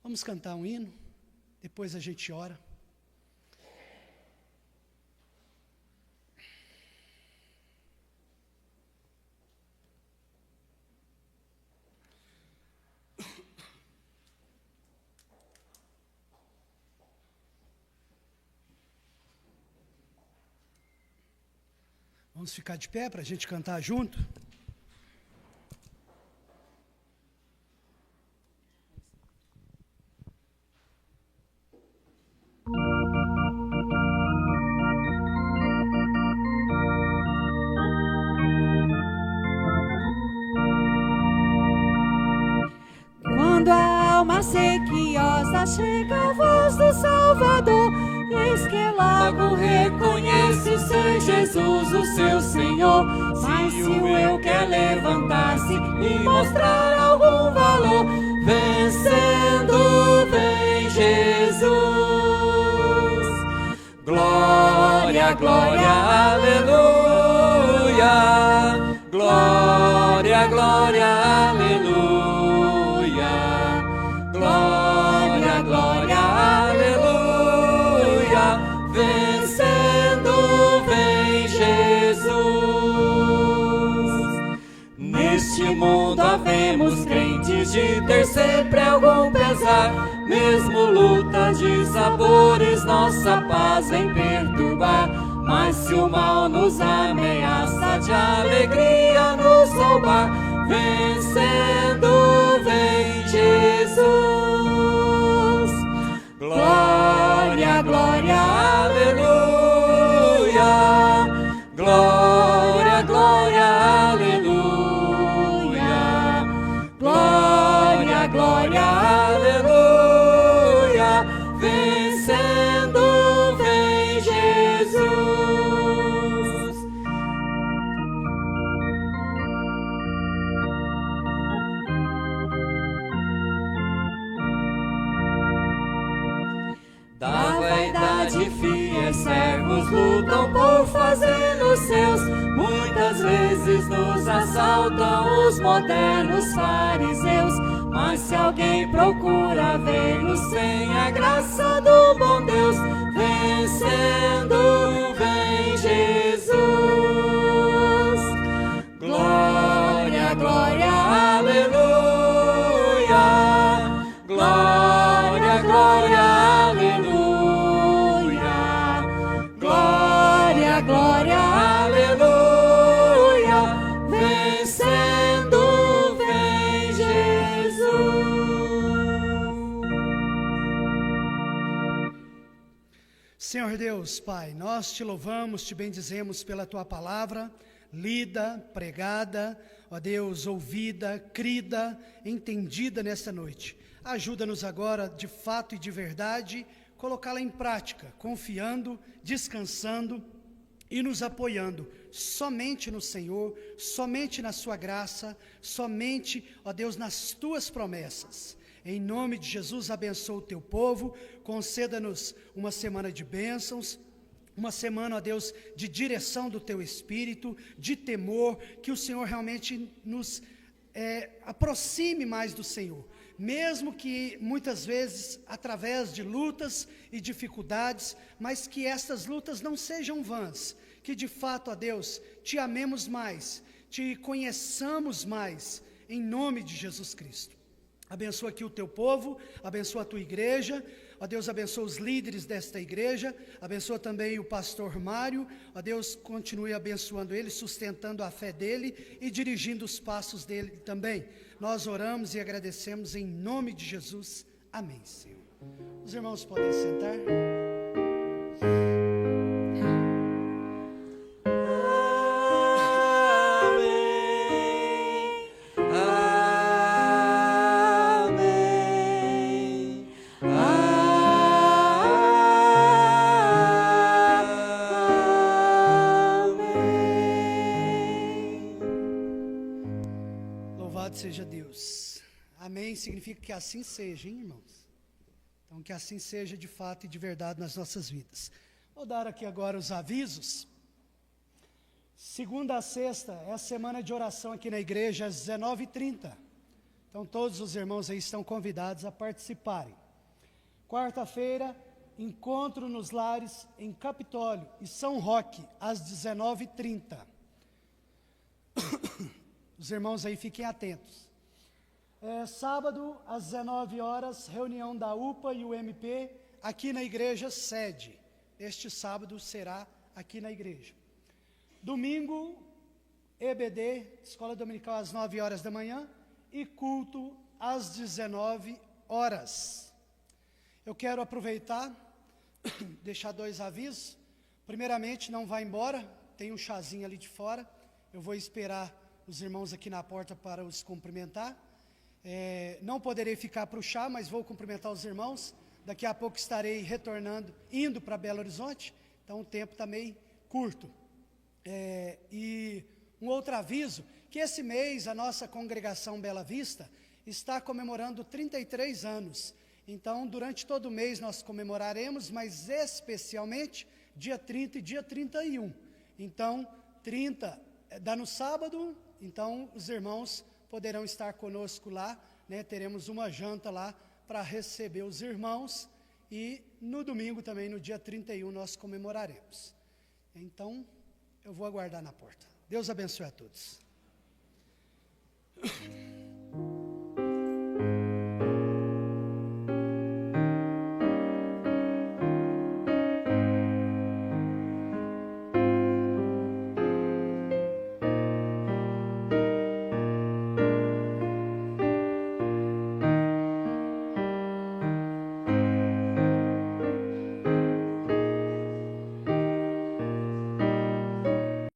Vamos cantar um hino, depois a gente ora. Vamos ficar de pé para a gente cantar junto? Quando a alma sequiosa chega à voz do Salvador, eis que logo reconhece ser Jesus o seu Senhor. Mas se o eu quer levantar-se e mostrar algum valor, vencendo vem Jesus. Glória, glória, aleluia. Glória, glória, aleluia. Glória, glória, aleluia. Vencendo vem Jesus. Neste mundo havemos crentes de ter sempre algum pesar, mesmo lutas de sabores, nossa paz vem perturbar. Mas se o mal nos ameaça, de alegria nos roubar, vencendo vem Jesus. Glória, glória, aleluia. Glória, glória, aleluia. Glória, glória, aleluia. Vencendo vem Jesus. Da vaidade fiéis servos lutam por fazer os seus. Muitas vezes nos assaltam os modernos fariseus. Mas se alguém procura ver-nos sem a graça do bom Deus, vencendo vem Jesus. Glória, glória, aleluia. Glória, glória, aleluia. Glória, glória, aleluia. Senhor Deus, Pai, nós te louvamos, te bendizemos pela tua palavra, lida, pregada, ó Deus, ouvida, crida, entendida nesta noite. Ajuda-nos agora, de fato e de verdade, colocá-la em prática, confiando, descansando e nos apoiando somente no Senhor, somente na sua graça, somente, ó Deus, nas tuas promessas. Em nome de Jesus, abençoa o teu povo, conceda-nos uma semana de bênçãos, uma semana, ó Deus, de direção do teu Espírito, de temor, que o Senhor realmente nos aproxime mais do Senhor, mesmo que muitas vezes através de lutas e dificuldades, mas que estas lutas não sejam vãs, que de fato, ó Deus, te amemos mais, te conheçamos mais, em nome de Jesus Cristo. Abençoa aqui o teu povo, abençoa a tua igreja, ó Deus, abençoa os líderes desta igreja, abençoa também o pastor Mário, ó Deus, continue abençoando ele, sustentando a fé dele e dirigindo os passos dele também. Nós oramos e agradecemos em nome de Jesus, amém, Senhor. Os irmãos podem sentar. Seja Deus. Amém significa que assim seja, hein, irmãos? Então, que assim seja de fato e de verdade nas nossas vidas. Vou dar aqui agora os avisos. Segunda a sexta é a semana de oração aqui na igreja, às 19h30. Então, todos os irmãos aí estão convidados a participarem. Quarta-feira, encontro nos lares em Capitólio e São Roque, às 19h30. Os irmãos aí fiquem atentos. Sábado, às 19 horas, reunião da UPA e UMP, aqui na igreja sede. Este sábado será aqui na igreja. Domingo, EBD, Escola Dominical, às 9 horas da manhã, e culto às 19 horas. Eu quero aproveitar, deixar 2 avisos. Primeiramente, não vá embora, tem um chazinho ali de fora, eu vou esperar os irmãos aqui na porta para os cumprimentar. Não poderei ficar para o chá, mas vou cumprimentar os irmãos. Daqui a pouco estarei retornando, indo para Belo Horizonte, então o tempo está meio curto. E um outro aviso, que esse mês a nossa congregação Bela Vista está comemorando 33 anos. Então, durante todo o mês nós comemoraremos, mas especialmente dia 30 e dia 31. Então, 30 dá no sábado. Então, os irmãos poderão estar conosco lá, né? Teremos uma janta lá para receber os irmãos, e no domingo também, no dia 31, nós comemoraremos. Então, eu vou aguardar na porta. Deus abençoe a todos.